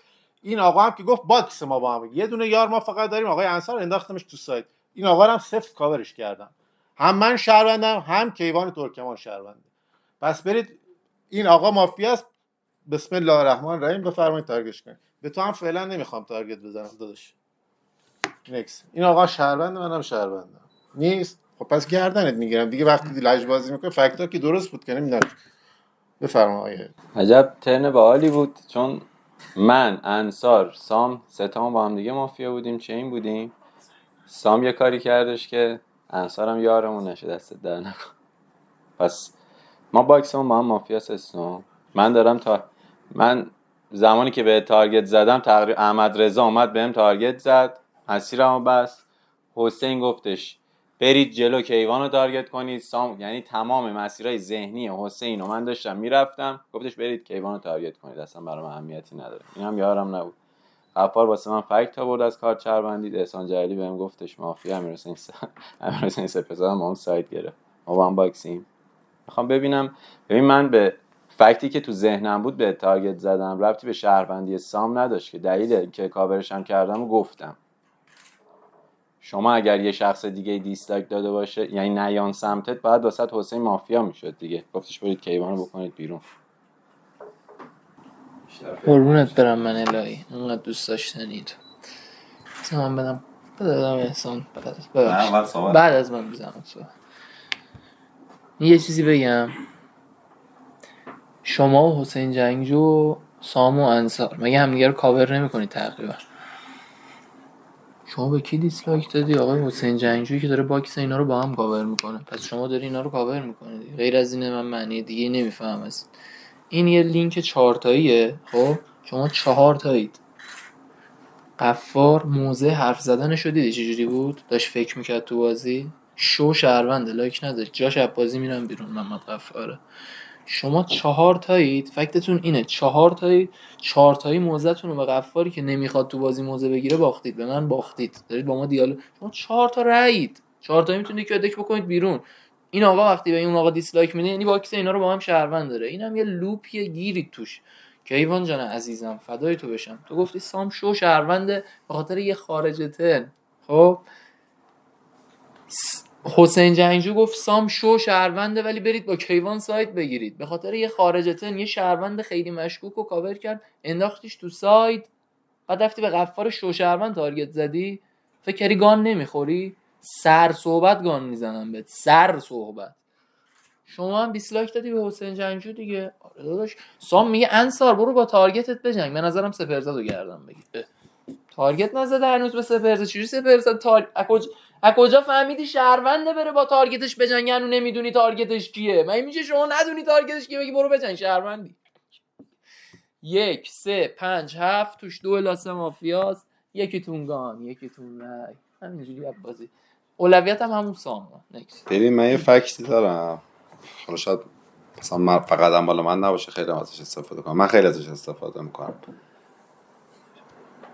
این آقا هم که گفت باکس ما با هم یه دونه یار ما فقط داریم، آقای انصار، انداختمش تو سایت. این آقا هم صفر کاورش کردم. هم من شهروندم هم کیوان ترکمان شهرونده. پس برید، این آقا مافیاست. بسم الله الرحمن الرحیم بفرمایید تارگتش کنید. به تو هم فعلا نمیخوام تارگت بزنم داداش. نکس. این آقا شهرونده، منم شهروندم. نیست؟ خب پس گردنت میگیرم دیگه. وقتی لج بازی میکنه فکتا که درست بود که نمیدونم. بفرمایید. عجب ترن باحالی بود، چون من، انصار، سام سه تا با هم دیگه مافیا بودیم، چین بودیم. سام یه کاری کردش که انصارم یارمون نشه، دست در نکن. پس ما باکسمون با هم مافیاس اسنو. من زمانی که به تارگت زدم تقریبا احمد رضا اومد بهم تارگت زد، مسیرمو بست. حسین گفتش برید جلو کیوان رو تارگت کنید. سام یعنی تمام مسیرهای ذهنی حسین رو من داشتم میرفتم. گفتش برید کیوان رو تارگت کنید، اصلا برام اهمیتی نداره. اینم یارم نبود. غفار واسه من فکت آورد از کارت چربندید. احسان جلیلی بهم گفتش مافیا. امیرحسین سپهرزاد با اون سایت گرفت. ما با هم باکسیم. میخوام ببین من به فکتی که تو ذهنم بود به تارگت زدم، ربطی به شهروندی سام نداشت که دلیل که کاورش هم کردم و گفتم. شما اگر یه شخص دیگه دیسلایک داده باشه، یعنی نیان سمتت، باید واسط حسین مافیا میشد دیگه. گفتش برید کیوانو بکنید بیرون. قربونت برم من الهی، اونقدر دوست داشتنید. من بدم احسان اول بعد از من بزنم صحبت. یه چیزی بگم، شما و حسین جنگجو و سام و انصار مگه همدیگه رو کاور نمی‌کنید تقریبا؟ شما به کی دیسلایک دادی؟ آقای حسین جنگجویی که داره باکس اینا رو با هم کاور میکنه. پس شما داری اینا رو کاور میکنید. غیر از اینه من معنی دیگه نمیفهم از این. یه لینک 4 تاییه. خب شما 4 تایید. غفار موزه حرف زدنش رو دیدی چجوری بود؟ داشت فکر میکرد تو بازی. شو شهرونده، لایک نداشت. جاش از بازی میرم بیرون. محمد غفاره. شما 4 تایید، فکتتون اینه 4 تایید، 4 تایی موزه‌تون رو به غفاری که نمیخواد تو بازی موزه بگیره باختید. به من باختید. دارید با ما دیالوگ. شما 4 تا رأیید. 4 تایی میتونید که دک بکنید بیرون. این آقا وقتی به اون آقا دیسلایک میده یعنی باکس اینا رو با هم شهروند داره. اینم یه لوپیه، گیرید توش. کیوان جان عزیزم فدای تو بشم. تو گفتی سام شو شهرونده به خاطر یه خارج ترم. خب حسین جنگجو گفت سام شو شهرونده ولی برید با کیوان سایت بگیرید. به خاطر یه خارجتن یه شهروند خیلی مشکوک رو کاور کرد، انداختیش تو سایت. بعد رفتی به غفار شو شهروند تارگت زدی. فکر کردی گان نمیخوری؟ سر صحبت گان میزنم بهت، سر صحبت. شما هم دیسلایک دادی به حسین جنگجو دیگه. آره داداش. سام میگه انصار برو با تارگتت بجنگ. به نظرم سپرزادو گردن بگیر. تارگت نزده هنوز به سپرزا. چجوری سپرزا از کجا فهمیدی شهرونده بره با تارگتش بجنگ؟ هنوز نمیدونی تارگتش کیه؟ مگه میشه شما ندونی تارگتش کیه بگی برو بجنگ؟ شهروندی. 1 3 5 7 توش 2 لاس مافیاست. یکیتون گان، یکیتون رای. همینجوری بازی. اولویت هم همون سامه. نکس. ببین من یه فکتی دارم، حالا شاید مثلا من فقط هم بالا من نباشه خیلی ازش استفاده کنم. من خیلی ازش استفاده میکنم.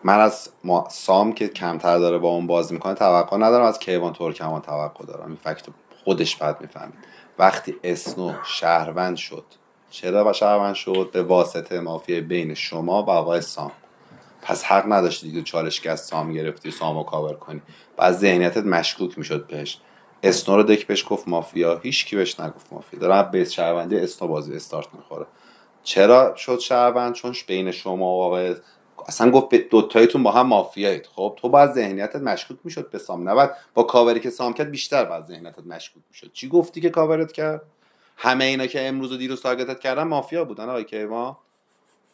من از سام که کمتر داره با اون بازی میکنه توقع ندارم، از کیوان ترکمان توقع دارم. این فکت خودش بعد میفهمید. وقتی اسنو شهروند شد، چرا و شهروند شد؟ به واسطه مافیای بین شما و آقای سام. پس حق نداشتی دیگه چالش که از سام گرفتی سامو کاور کنی. بعد ذهنیتت مشکوک میشد بهش. اسنو رو دک بهش گفت مافیا، هیچ کی بهش نگفت مافیا. داره بیس شهروندی اسنو بازی استارت میخوره. چرا شد شهروند؟ چون بین شما و آقای اصلا گفت دوتایتون با هم مافیایید. خب تو باید ذهنیتت مشکوک میشد به سام، نباید با کاوری که سام کرد بیشتر باید ذهنیتت مشکوک میشد. چی گفتی که کاورت کرد؟ همه اینا که امروز و دیروز تارگتت کردن مافیا بودن آقای کیوان.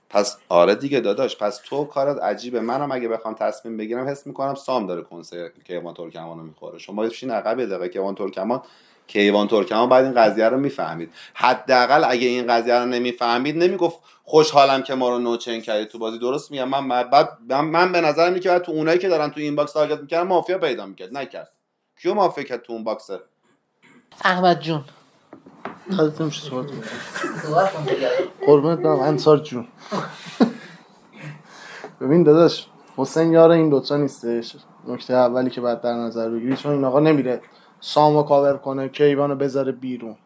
پس آره دیگه داداش، پس تو کارت عجیبه. منم اگه بخوام تصمیم بگیرم حس میکنم سام داره کنسرت کیوان ترکمانو میخوره. شما بشین عقب دقیقه کیوان ترکمان بعد این قضیه رو میفهمید. حداقل اگه این قضیه رو نمیفهمید نمیگفت خوشحالم که ما رو نوچین کردی تو بازی. درست میگم؟ من به نظرم اینه که تو اونایی که دارن تو این باکس تارگت میکردن مافیا پیدا میکرد. نکرد. کیو مافیا کرد تو اون باکس؟ احمد جون حضرت میشه صحبت قربونت برم انصار جون. ببین داداش، حسین یار این دوتا نیستش. نکته اولی که باید در نظر بگیری، چون این آقا نمیره سامو کاور کنه کیوانو بذاره بیرون.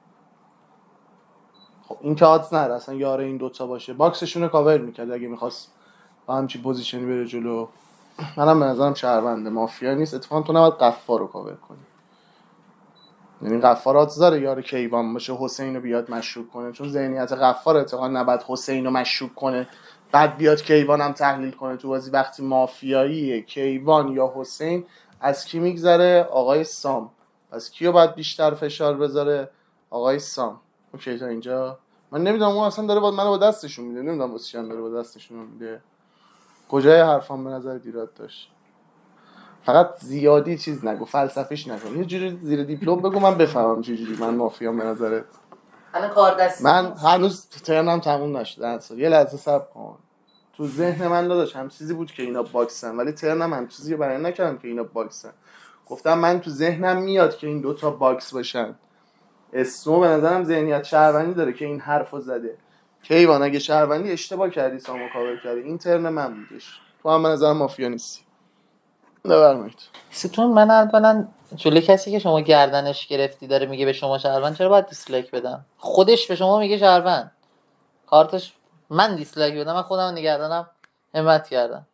خب این که حادث نره اصلا یار این دوتا باشه. باکسشون رو کاور میکرد اگه میخواست با همچین پوزیشنی بره جلو. منم به نظرم شهرونده، مافیا نیست. اتفاقا تو نباید غفار رو کاور کنی. یعنی غفار حادث داره یار کیوان باشه حسین رو بیاد مشکوک کنه، چون ذهنیت غفار اتفاقا نباید حسین رو مشکوک کنه بعد بیاد کیوان هم تحلیل کنه تو بازی. وقتی مافیایی کیوان یا حسین از کی میگذره؟ آقای سام. پس کیو باید بیشتر فشار بذاره؟ آقای سام. اوکی تا اینجا من نمیدونم اون اصلا داره منو با دستشون میده، نمیدونم واسه چی داره با دستشون میده. کجای حرفام به نظر ایراد داشت؟ فقط زیادی چیز نگو، فلسفیش نکن. یه جوری زیر دیپلم بگو من بفهمم چه جوری من مافیام به نظرت. الان کار دستی من هنوز ترنم تموم نشده اصلا. یه لحظه صبر کن. تو ذهن من داداش هم چیزی بود که اینا باکسن، ولی ترنم هم چیزی رو بیان نکردم که اینا باکسن. گفتم من تو ذهنم میاد که این دوتا باکس باشن. اسمو به نظرم ذهنیت شهروندی داره که این حرفو زده. کیوان اگه شهروندی اشتباه کردی سامو کاور کردی. این ترن من بودش. تو هم به نظرم مافیا نیستی. بفرمایید. ستون من اولا جلوی کسی که شما گردنش گرفتی داره میگه به شما شهروند، چرا باید دیسلایک بدم؟ خودش به شما میگه شهروند، کارتش من دیسلایک بدم؟ من خودم نگردنم همت کردم.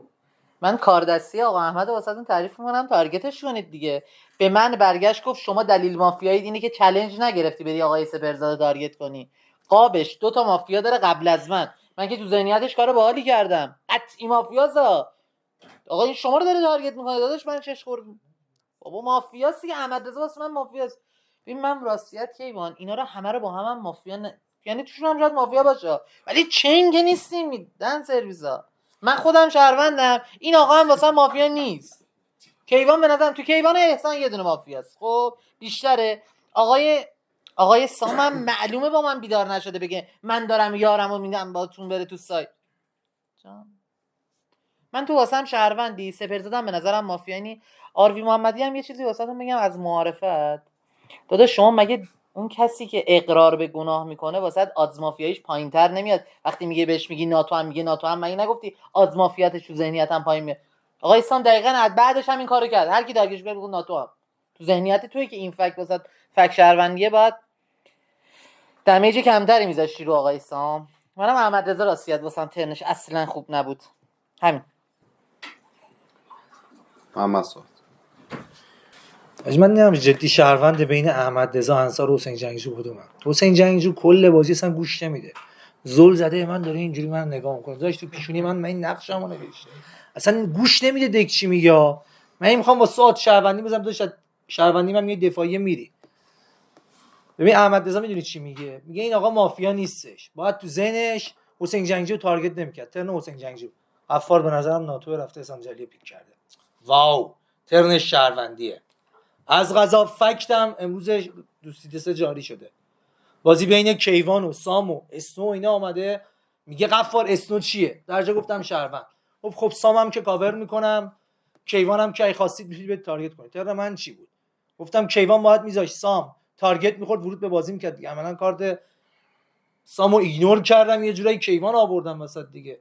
من کار دستی آقا احمد واسهتون تعریف میکنم، تارگتش کنید دیگه. به من برگشت گفت شما دلیل مافیایی اینه که چالش نگرفتی بری آقای سپرزاد تارگت کنی. قابش 2 تا مافیا داره قبل از من که تو ذهنیتش کارو باحالی کردم. قطعی مافیاسا آقا این شما رو داره تارگت میکنه داداش، من چش خوردم بابا مافیاست دیگه. احمد رضا واسه من مافیاست. ببین من راستیت کیوان اینا رو همه رو با هم مافیا یعنی توشون هم شاید مافیا باشه ولی چین که نیستیم دن سرویسا. من خودم شهروندم، این آقا هم واسه مافیا نیست. کیوان به نظرم تو کیوان احسان یه دونه مافیاست خب بیشتره. آقای سامم معلومه با من بیدار نشده بگه من دارم یارمو میدم باتون بره تو سایت. من تو واسم شهروندی سپرزادم به نظرم مافیانی. آروی محمدی هم یه چیزی واسهتون بگم از معارفت. داداش شما مگه اون کسی که اقرار به گناه میکنه واسه آدز مافیاییش پایینتر نمیاد؟ وقتی میگه بهش میگی ناتو هم میگه ناتو هم، مگه نگفتی آدز مافیاتش تو ذهنیتم پایین میاد؟ آقای اسلام دقیقاً بعدش هم این کارو کرد. هر کی درگیرش بگه ناتو هم تو ذهنیت توی که این فک واسه فک شهروندیه باید دمیج کمتری میذاشتی رو آقای اسلام. منم احمد رضا راستیت واسم ترنش اصلا خوب نبود. همین. محمد صحبت. من نمیدونم جدی شهروند بین احمد رضا انصار و حسین جنگجو کدومه. حسین جنگجو کل بازی اصلا گوش نمیده، زل زده من داره اینجوری من نگاه میکنه، داشت تو پیشونی من این نقشمو نوشته اصلا گوش نمیده دک چی میگه. من میخوام با ساعت شهروندی بزنم داشت شهروندی من میاد دفاعیه میری. ببین احمد رضا میدونی چی میگه؟ میگه این آقا مافیا نیستش، باید تو ذهنش حسین جنگجو تارگت نمیکرد. ترن حسین جنگجو غفار به نظرم ناتو رفته احسان جعلی پیک کرده. واو ترنش شهروندیه. از قضا فکتم امروز دوستیتسه جاری شده. بازی بین کیوان و سام و اسنو اینا آمده، میگه غفار اسنو چیه؟ درجا گفتم شهروند. خب سامم که کاور میکنم، کیوانم که ای خواستید میتونید به تارگت کنید. ترن من چی بود؟ گفتم کیوان باید میذاش سام تارگت میخورد ورود به بازی میکرد دیگه. عملاً کارت سامو ایگنور کردم، یه جورایی کیوان آوردم وسط دیگه.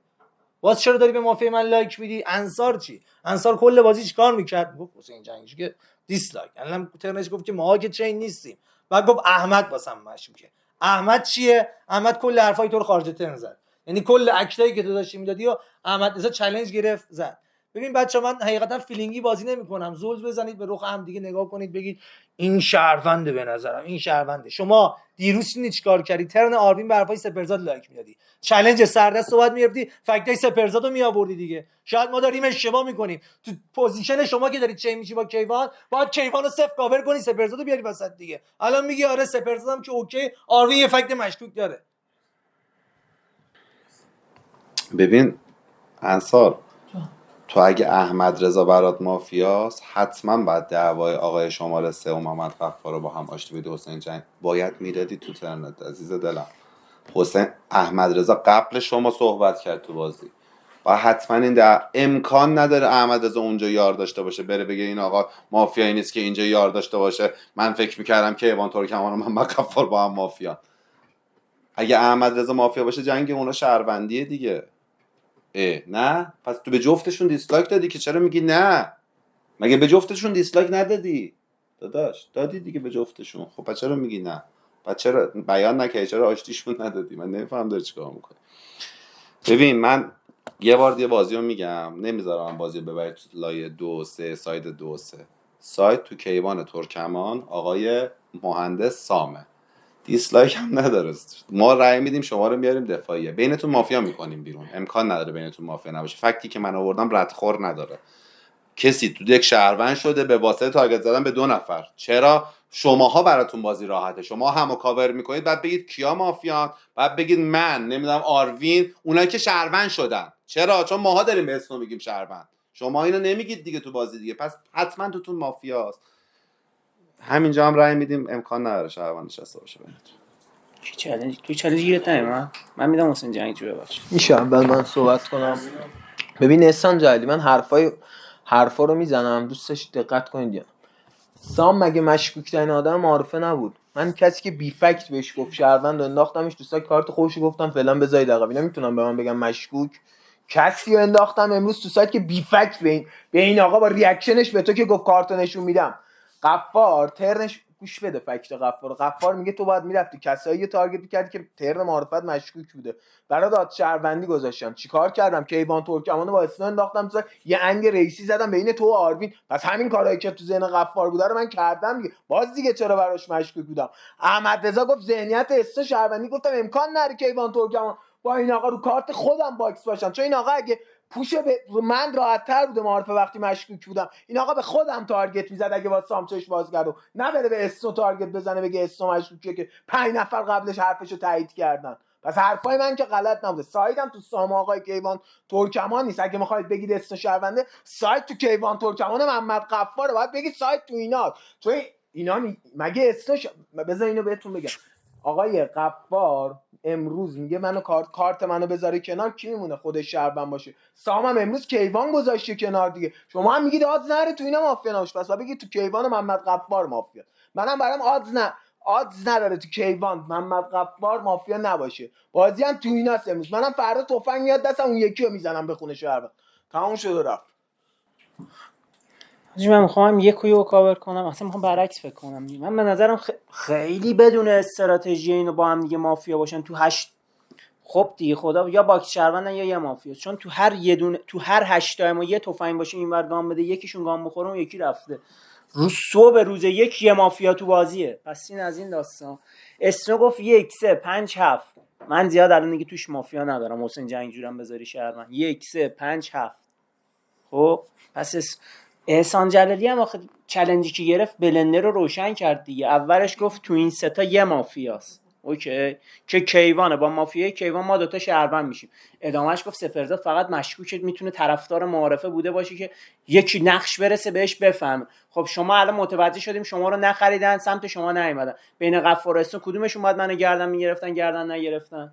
باز چرا داری به مافیا من لایک میدی؟ انصار چی؟ انصار کل بازی چیکار میکرد؟ گفت حسین جنگجو که دیسلایک. الان ترنش گفت که ما که چین نیستیم. بعد گفت احمد واسم مشکوکه. احمد چیه؟ احمد کل حرفای تو رو خارج ترن زد. یعنی کل اکتایی که تو داشتی میدادی و احمد رضا چالش گرفت زد. ببین بچا من حقیقتا فیلینگی بازی نمیکنم. زول بزنید به رخ هم دیگه نگاه کنید بگید این شهرونده، به نظرم این شهرونده. شما دیروز چیکار کردی؟ ترن آروین به حرفای سپرزاد لایک میدادی. چالش سردست صحبت میگرفتی، فکتای سپرزاد رو میآوردی دیگه. شاید ما داریم اشتباه میکنیم. تو پوزیشن شما که دارید چین میشی با کیوان، باید کیوان رو صفر کاور کنی، سپرزاد رو بیاری وسط دیگه. الان میگی آره سپرزادم که اوکی، آروین یه فکت مشکوک داره. ببین انصار، تو اگه احمد رضا برات مافیاست حتما باید دعوای آقای شماره 3 و محمد غفار رو با هم آشتی بدی. حسین جنگ باید میدادی تو ترنت عزیز دلم. حسین احمد رضا قبل شما صحبت کرد تو بازی و حتما این امکان نداره احمد رضا اونجا یار داشته باشه بره بگه این آقا مافیایی نیست که اینجا یار داشته باشه. من فکر میکردم که ایوان ترکمان و محمد غفار با هم مافیان. اگه احمد رضا مافیا باشه جنگ اونا شهروندیه دیگه. نه پس تو به جفتشون دیسلایک دادی که چرا میگی نه؟ مگه به جفتشون دیسلایک ندادی؟ داداش دادی دیگه به جفتشون. خب پس چرا میگی نه؟ پس چرا بیان نکردی؟ چرا آشتیشون ندادی؟ من نمیفهم داری چیکار میکنی. ببین من یه بار دیگه بازی رو میگم، نمیذارم بازی رو ببرید تو لایه 2 3 ساید 2 3. ساید تو کیوان ترکمان آقای مهندس سامه. دیسلایک هم نداره. ما رأی میدیم شما رو میاریم دفاعیه، بینتون مافیا میکنیم بیرون. امکان نداره بینتون مافیا نباشه. فکتی که من آوردم ردخور نداره. کسی تو دک شهروند شده به واسطه تارگت زدن به 2 نفر. چرا شماها براتون بازی راحته؟ شما همو کاور میکنید بعد بگید کیا مافیان، بعد بگید من نمیدونم آروین، اونایی که شهروند شدن. چرا؟ چون ماها داریم به اسم میگیم شهروند، شما اینو نمیگید دیگه تو بازی دیگه. پس حتما توتون مافیاست. همینجا هم رأی میدیم، امکان نداره شهروند نشسته باشه بینتون. تو چالش گیرت نمیاد. من میدم حسین جنگجو ببخش. میشه اول من صحبت کنم؟ ببین احسان جعلی، من حرفا رو میزنم دوستش دقت کنید. یا سام مگه مشکوک ترین آدم معارفه نبود؟ من کسی که بی فکت بهش گفت شهروند انداختمش دوستا کارت خودش گفتم فعلا بذارید عقب. اینا میتونم به من بگم مشکوک؟ کسی رو انداختم امروز تو سایت که بی فکت به این آقا با ریاکشنش به تو که گفت کارت نشون میدم. غفار ترنش گوش بده فکت غفار میگه تو باید میرفتی کسایی تارگت میکردی که ترن معرفت مشکوک بوده، برای داد شهروندی گذاشتم. چیکار کردم؟ کیوان ترکمانو با اسنا انداختم تو یه انگ ریسی زدم بین تو و آروین. پس همین کارهایی که تو ذهن غفار بوده رو من کردم دیگه. باز دیگه چرا براش مشکوک بودم؟ احمد رضا گفت ذهنیت اسنا شهروندی، گفتم امکان نره کیوان ترکمان با این آقا رو کارت خودم باکس باشن، چون این آقا اگه من راحت تر بوده معارفه وقتی مشکوک بودم این آقا به خودم تارگت میزد اگه با سام چش باز کرد و نه بره به اسنو تارگت بزنه بگه اسنو مشکوکه که 5 نفر قبلش حرفشو تایید کردن. پس حرفای من که غلط نبوده. سایدم تو سام آقای کیوان ترکمان نیست. اگه میخواید بگید اسنو شهرونده ساید تو کیوان ترکمان محمد غفاره، باید بگید ساید تو اینا. تو اینا مگه اسنو بذار اینو بهتون بگم، آقای غفار امروز میگه منو کارت منو بذاره کنار، کی میمونه خودش شهروند باشه؟ سام هم امروز کیوان گذاشته کنار دیگه. شما هم میگید آدز نره تو اینا مافیا نباشه، پس بگید تو کیوان و محمد غفار مافیا. منم برام آدز نداره تو کیوان محمد غفار مافیا نباشه. بازی هم تو ایناست امروز. منم فردا تفنگ میاد دستم اون یکی رو میزنم به خونه شهروند. تموم شد و رفت. حاجی من میخوام یکی رو کاور کنم، اصلا میخوام برعکس فکر کنم. من به نظرم خیلی بدون استراتژی اینو با هم دیگه مافیا باشن تو 8. خب دیگه خدا یا باکس شهروندن یا یه مافیاست، چون تو هر یه دونه تو هر 8 تا ما یه تفنگ باشه اینور گام بده یکیشون گام بخوره اون یکی رفته. روز یک یه مافیا تو بازیه. پس این از این داستان. اسنو گفت 1 3 5 7. من زیاد الان دیگه توش مافیا ندارم. حسین جنگجورم بذاری شهروند 1 3 5 7. خب پس احسان جلالی هم آخه چالنجی که گرفت بلندر رو روشن کرد دیگه. اولش گفت تو این سه تا یه مافیاست، اوکی، که کیوانه، با مافیای کیوان ما دوتا شهروند میشیم. ادامهش گفت سپرزاد فقط مشکوکه، میتونه طرفدار معارفه بوده باشه که یکی نقش برسه بهش بفهم. خب شما الان متوجه شدیم شما رو نخریدن، سمت شما نیومدن، بین غفار و اسنو کدومشون باید منو گردن میگرفتن گردن نگرفتن؟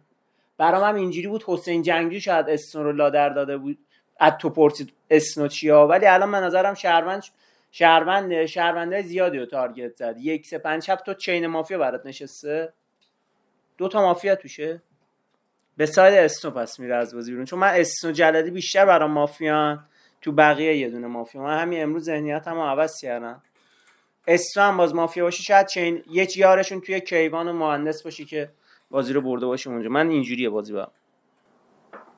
برام هم اینجوری بود حسین جنگجو شاید اسنو رو لادر داده بود از تو پرسید اسنو چیا، ولی الان من نظرم شهرونده زیادی رو تارگت زد. 1 3 5 7 تو چین مافیا برات نشسته، 2 تا مافیا توشه. به ساید اسنو پس میره از بازی بیرون، چون من اسنو جلالی بیشتر برام مافیان، تو بقیه یه دونه مافیا. من همین امروز ذهنیتمو عوض کردم. اسنو هم باز مافیا باشه شاید چین یه یارشون توی کیوان و مهندس باشه که بازی رو برده باشه اونجا. من اینجوریه بازی برام.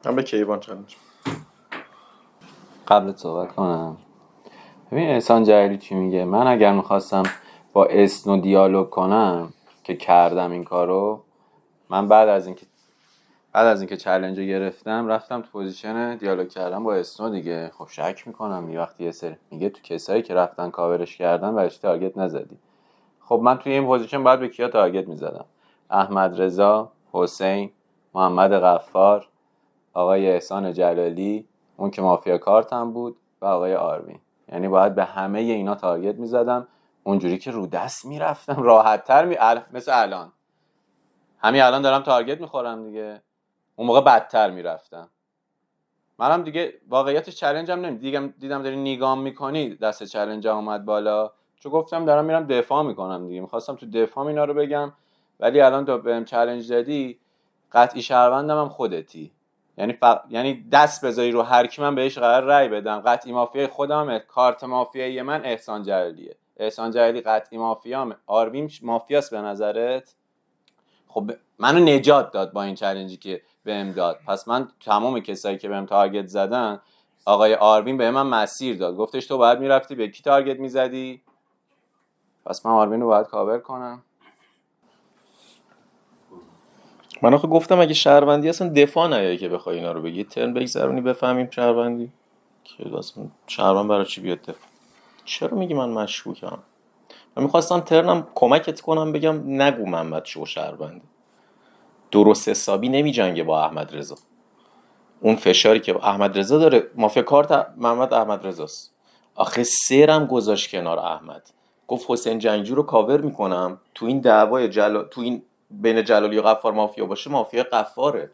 من به کیوان چالش قبل صحبت کنم. ببین احسان جلالی چی میگه. من اگر میخواستم با اسنو دیالوگ کنم که کردم این کارو، من بعد از اینکه چالش رو گرفتم رفتم تو پوزیشن دیالوگ کردم با اسنو دیگه. خب شک میکنم یه وقتی یه سری میگه تو کسایی که رفتن کاورش کردن برش تارگت نزدی. خب من توی این پوزیشن باید به کیا تارگت میزدم؟ احمد رضا، حسین، محمد غفار، آقای احسان جلالی، اون که مافیا کارتم بود، و آقای آروین. یعنی باید به همه اینا تارگت میزدم، اونجوری که رو دست میرفتم راحت‌تر مثل الان. همین الان دارم تارگت میخورم دیگه، اون موقع بدتر میرفتم. منم دیگه واقعیتش چالنجم دیدم داری نگام میکنی، دست چالنج اومد بالا، چون گفتم دارم میرم دفاع میکنم دیگه. میخواستم تو دفاع اینا رو بگم، ولی الان تو بهم چالنج دادی، قطعی شهروندم هم خودتی. یعنی دست بذاری رو هر کی من بهش قرار رأی بدم. قطعی مافیای خودم کارت مافیایی من احسان جلالیه. احسان جلالی قطعی مافیام. آروین مافیاست به نظرت؟ خب منو نجات داد با این چالنجی که بهم داد. پس من تمام کسایی که بهم تارگت زدن، آقای آروین به من مسیر داد، گفتش تو باید میرفتی به کی تارگت میزدی. پس من آروین رو باید کاور کنم. من آخه گفتم اگه شهروندی اصلا دفاع نیایی که بخوای اینا رو بگی، ترن بگذرونی بفهمیم شهروندی که اصلا شهروند برای چی بیاد دفاع. چرا میگی من مشکوکم؟ من میخواستم ترنم کمکت کنم بگم نگو محمد شو شهرونده. درست حسابی نمی جنگه با احمد رضا. اون فشاری که احمد رضا داره، مافیا کارت محمد احمد رضاست. آخه سرم گذاشت کنار احمد، گفت حسین جنگجو رو کاور میکنم، تو این دعوای تو این بین جلالی و غفار مافیا باشه، مافیا غفاره.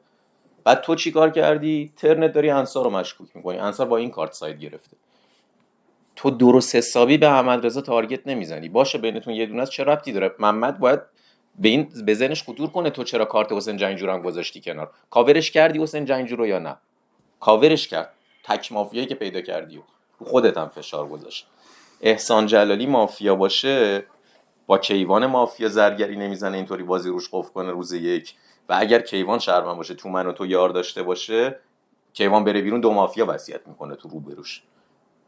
بعد تو چی کار کردی؟ ترنت داری انصار رو مشکوک میکنی. انصار با این کارت ساید گرفته. تو درست حسابی به احمد رضا تارگت نمیزنی. باشه بینتون یه دونه است، چه ربطی داره؟ محمد باید به ذهنش خطور کنه تو چرا کارت حسین جنگجو رو هم گذاشتی کنار. کاورش کردی حسین جنگجو رو یا نه؟ کاورش کرد، تک مافیایی که پیدا کردی و رو خودت هم فشار گذاشت. احسان جلالی مافیا باشه با کیوان مافیا زرگری نمیزنه اینطوری بازی روش قفل کنه روز یک. و اگر کیوان شهروند باشه تو من و تو یار داشته باشه، کیوان بره بیرون 2 مافیا وصیت میکنه تو روبروش.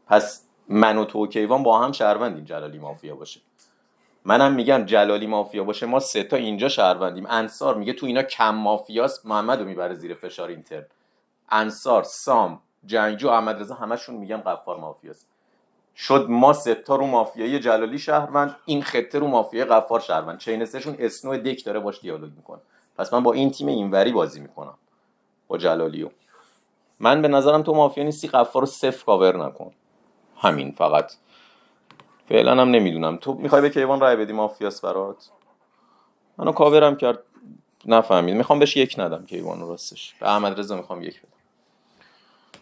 پس من و تو و کیوان با هم شهروندیم جلالی مافیا باشه. منم میگم جلالی مافیا باشه ما 3 تا اینجا شهروندیم. انصار میگه تو اینا کم مافیاست، محمدو میبره زیر فشار اینتر. انصار، سام، جنگجو، احمد رضا، همشون میگم غفار مافیاست. شد ما سه تا رو مافیای جلالی شهروند، این خطه رو مافیای غفار شهروند، چینسشون اسنو دک داره باش دیالوگ میکنه. پس من با این تیم اینوری بازی میکنم، با جلالیو. من به نظرم تو مافیا نیستی، غفار رو صفر کاور نکن. همین فقط. فعلا هم نمیدونم تو میخوای به کیوان رای بدی مافیاس برات؟ منو کاورم کرد نفهمید. میخوام بهش یک ندم کیوان رو، راستش به احمد رضا میخوام یک بدم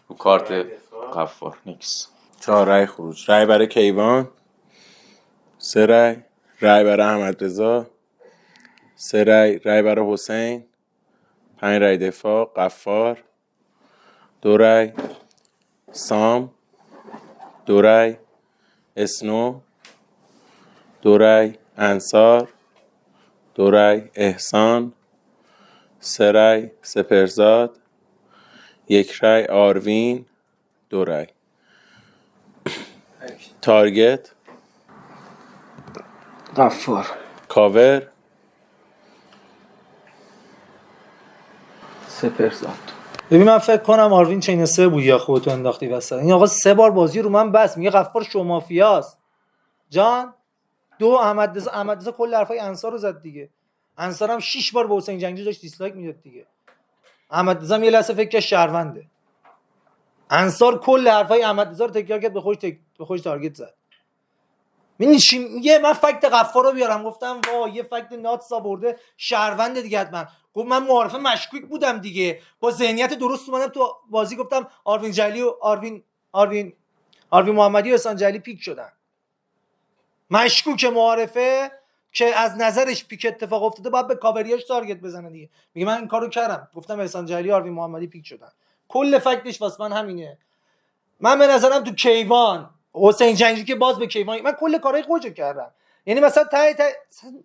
رو کارت غفار. نیکس. 4 رای خروج. رای برای کیوان 3 رای، رای برای احمد رضا 3 رای، رای برای حسین 5 رای دفاع، غفار 2 رای، سام 2 رای، اسنو 2 رای، انصار 2 رای، احسان 3 رای، سپرزاد 1 رای، آروین 2 رای. تارگت غفار. کاور سپرزاد. ببین من فکر کنم آروین چین 3 بود یا خودتو انداختی وسط. این آقا 3 بار بازی رو من بس میگه غفار شو مافیاست. جان 2 احمد رضا کل حرفای انصار رو زد دیگه. انصار هم 6 بار به حسین جنگی داشت دیسلایک میداد دیگه. احمد رضا یه لحظه فکر کرد شهرونده. انصار کل حرفای احمد رضا رو تکرار کرد، به خودش تارگت زد. من چی میگه؟ من فکت غفار رو بیارم، گفتم وا یه فکت ناتس آورده شهرونده دیگه. حتما گفت من معارفه مشکوک بودم دیگه، با ذهنیت درست اومدم تو بازی، گفتم آروین جلی و آروین محمدی و احسان جلی پیک شدن. مشکوک معارفه که از نظرش پیک اتفاق افتاده باید به کاوریاش تارگت بزنه دیگه. میگه من این کارو کردم، گفتم احسان جلی آروین محمدی پیک شدن. کل فکتش واسه من همینه. من به نظرم تو کیوان حسین جنگی که باز به کیوان، من کل کارهای خودشو کردم. یعنی مثلا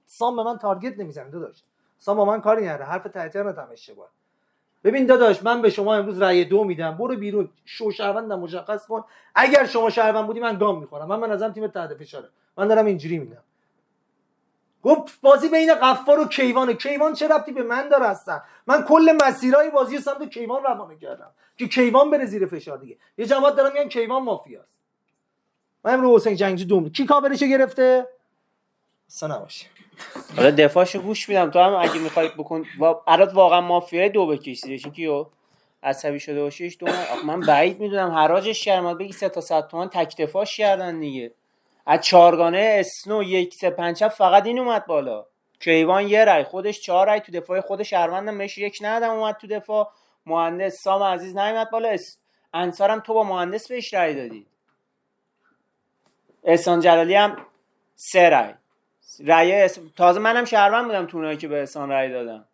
سام به من تارگت نمیزنه داداش. سام با من کاری نداره، حرف تایترنت هم اشتباهه. ببین داداش من به شما امروز رأی 2 میدم، برو بیرون، شو شهروندم مشخص کن. اگر شما شهروند بودی من گام میخورم. من به نظرم تیم تحت فشاره. من دارم اینجوری میدم. گفت بازی بین غفار و کیوانه. کیوان چه ربطی به من داره هستن؟ من کل مسیرهای بازی رو سمت کیوان روانه کردم که کیوان بره زیر فشار دیگه. یه جماعت دارن میگن کیوان مافیاست. من امروز حسین جنگی دوم کی کاورش گرفته؟ اصلا نباشه. حالا دفاعشو گوش میدم. تو هم اگه میخوای بکن برات واقعا مافیای 2 بکشی چون کیو عصبی شده باشیش 2 من بعید میدونم حراجش کردم بگی 3 تا 100 تومن تک دفاعش کردن دیگه. از چارگانه اسنو 1 3 5 فقط این اومد بالا. کیوان 1 رای، خودش 4 رای تو دفاع، خود شهروندم بهش 1 ندادم اومد تو دفاع. مهندس سام عزیز نیومد بالا. انصارم تو با مهندس بهش رای دادی. احسان جلالی هم 3 رای. تازه منم شهروند بودم تو اونایی که به احسان رای دادم.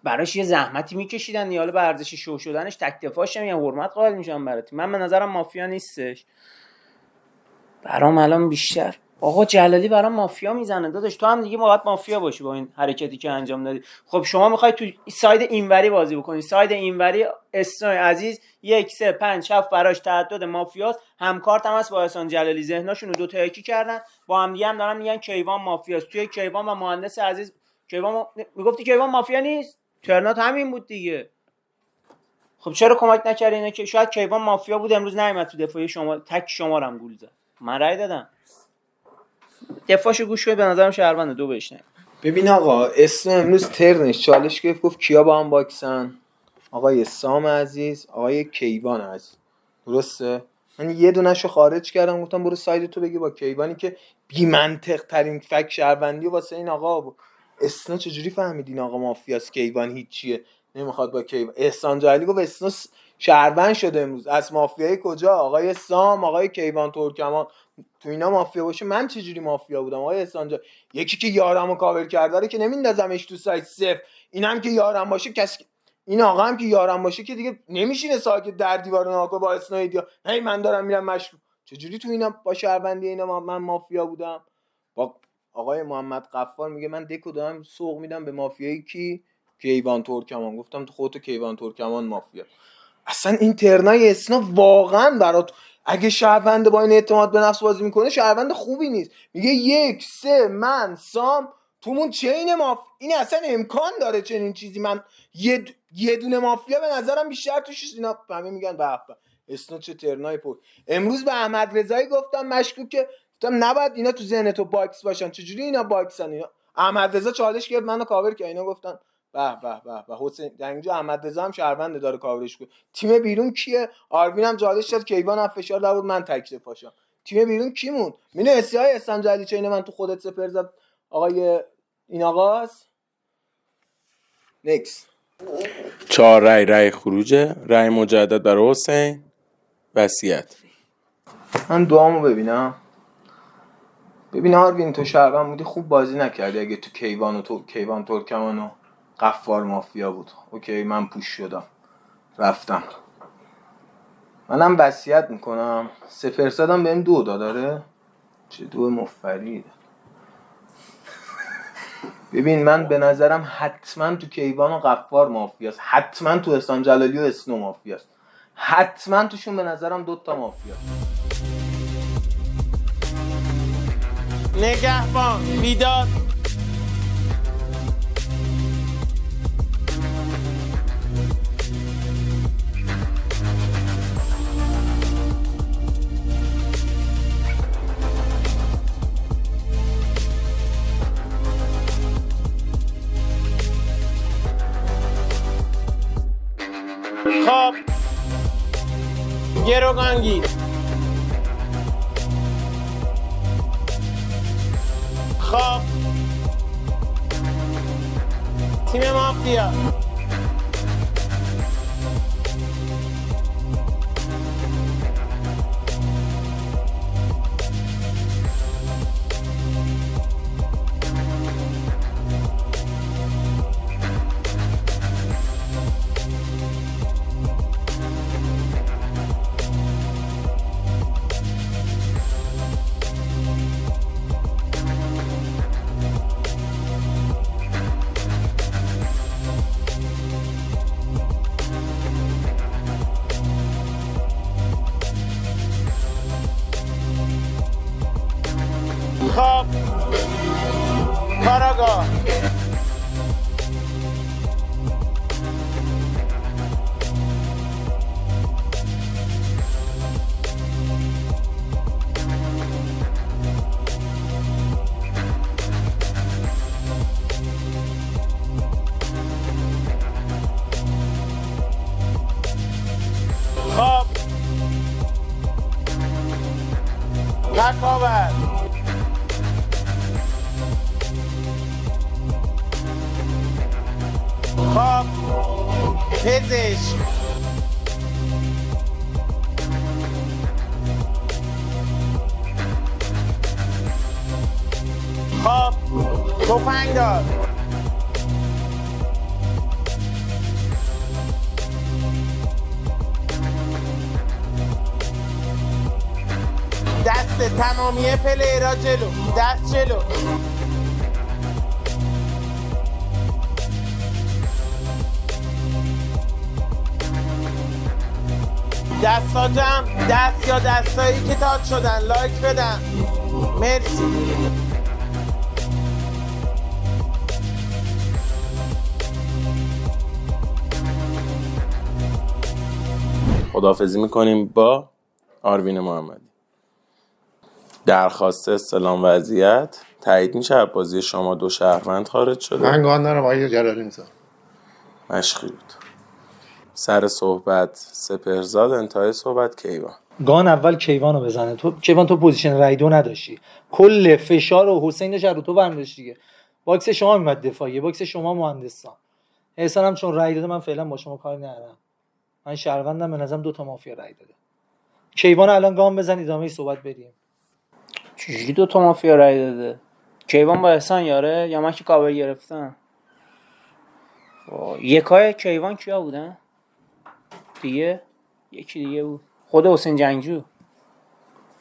براش یه زحمتی میکشیدن یا حالا به ارزش شو شدنش تک دفاعش هم یه حرمت قائل میشم برات. من به نظرم مافیا نیستش. برام الان بیشتر آقا جلالی برام مافیا میزنه داداش. تو هم دیگه باید مافیا باشی با این حرکتی که انجام دادی. خب شما میخوای تو ساید اینوری بازی بکنی. ساید اینوری اسنای عزیز 1 3 5 7 براش تعدد مافیاست. همکارت هم هست با احسان جلالی. ذهناشون رو 2 تا یکی کردن با هم دیگه هم دارن میگن کیوان مافیاست. توی کیوان و مهندس عزیز کیوان میگفتی کیوان مافیا نیست؟ ترنات همین بود دیگه. خب چرا کمک نکردی اینا که شاید کیوان مافیا بود امروز نیومد تو دفاعی شما تک شما رو هم گول زد. من رای دادم. دفاعشو گوش کنید به نظرم شهرونده 2 بهش نه. ببین آقا اسم امروز ترنش چالش گفت کیا با هم باکسن؟ آقای سام عزیز، آقای کیوان عزیز. درسته؟ من یه دونهشو خارج کردم گفتم برو ساید تو بگی با کیوانی که بی منطق ترین فک شهروندی واسه این آقا بود. اسنا چجوری فهمیدین آقا مافیاست کیوان هیچیه نمیخواد با کیوان؟ احسان جلالی گفت اسنا شهروند شده امروز. از مافیای کجا؟ آقای سام، آقای کیوان ترکمان. تو اینا مافیا باشه من چجوری مافیا بودم آقای احسان جان؟ یکی که یارمو کاور کرده رو که نمیندازمش تو سایت صفر. اینم که یارم باشه کسی، این آقا هم که یارم باشه که دیگه نمیشینه ساکت در دیوار ناکو با اسنایدیا هی من دارم میرم مشروع. چجوری تو اینا با شهروندی اینا من مافیا بودم؟ با آقای محمد غفار میگه من دکو دارم سوق میدم به مافیایی کی؟ کیوان ترکمان. گفتم تو خودت کیوان ترکمان مافیا. اصلا این ترنای اسنا واقعا برات اگه شهروند با این اعتماد به نفس بازی میکنه شهروند خوبی نیست. میگه 1 3 من سام تومون چین این اصلا امکان داره چنین چیزی؟ من یه دونه مافیا به نظرم بیشتر توش اینا همه میگن به به اسنو چه ترنای پر. امروز به احمد رضایی گفتم مشکوکه، گفتم نباید اینا تو ذهن تو باکس باشن. چجوری اینا باکسن؟ اینا احمد رضا چالش گرفت منو کاور کرد، اینا گفتن به به به به حسین اینجا احمد رضا هم شهروند داره کاورش کنه. تیم بیرون کیه؟ آروین هم چالش داد، کیوان هم فشار داد من تکلیف پاشم. تیم بیرون کی موند؟ مینو اسیای اسلام جلی چین من تو خودت سپر زد آقای این آقاست. نکس 4 رای خروجه. رای مجدد برای حسین. وصیت. من دوامو ببینم. ببین آروین تو شهروند بودی خوب بازی نکردی. اگه تو کیوان ترکمان و قفار مافیا بود اوکی من پوش شدم رفتم. منم وصیت میکنم. سپرزادم بهم 2 داره. چه 2 مفرید. ببین من به نظرم حتما تو کیوان و غفار مافیاست، حتما تو احسان جلالی و اسنو مافیاست، حتما توشون به نظرم 2 تا مافیاست. نگهبان بیدار. خب گروگانگیر. خب تیم مافیا خب کاراگاه. خب تکاور. خب پزشک. خب تفنگدار. دست تمامی پلیرها جلو، دست جلو. دستا جمع، دست یا دستایی که تاچ شدن لایک بدن. مرسی. خداحافظی میکنیم با آروین محمدی. درخواست استلام وضعیت تایید میشه. از بازی شما 2 شهروند خارج شده. من گان دارم آقای جلالی میزن. مشقی بود. سر صحبت سپرزاد، انتهای صحبت کیوان. گان اول کیوانو بزنه. کیوان تو پوزیشن رای 2 نداشتی، کل فشار و حسین داشت رو تو برمی‌داشت دیگه. باکس شما میاد دفاعیه، باکس شما مهندسان. احسان هم چون رای داده من فعلا با شما کاری ندارم. من شهروندم، به نظرم 2 تا مافیا رای داده. کیوان الان گام بزن ادامه صحبت بریم. چجوری 2 تا مافیا رای داده؟ کیوان با احسان یاره یا من که کاور گرفتم؟ یکای کیوان کیا بودن؟ دیگه یکی دیگه بود، خود حسین جنگجو.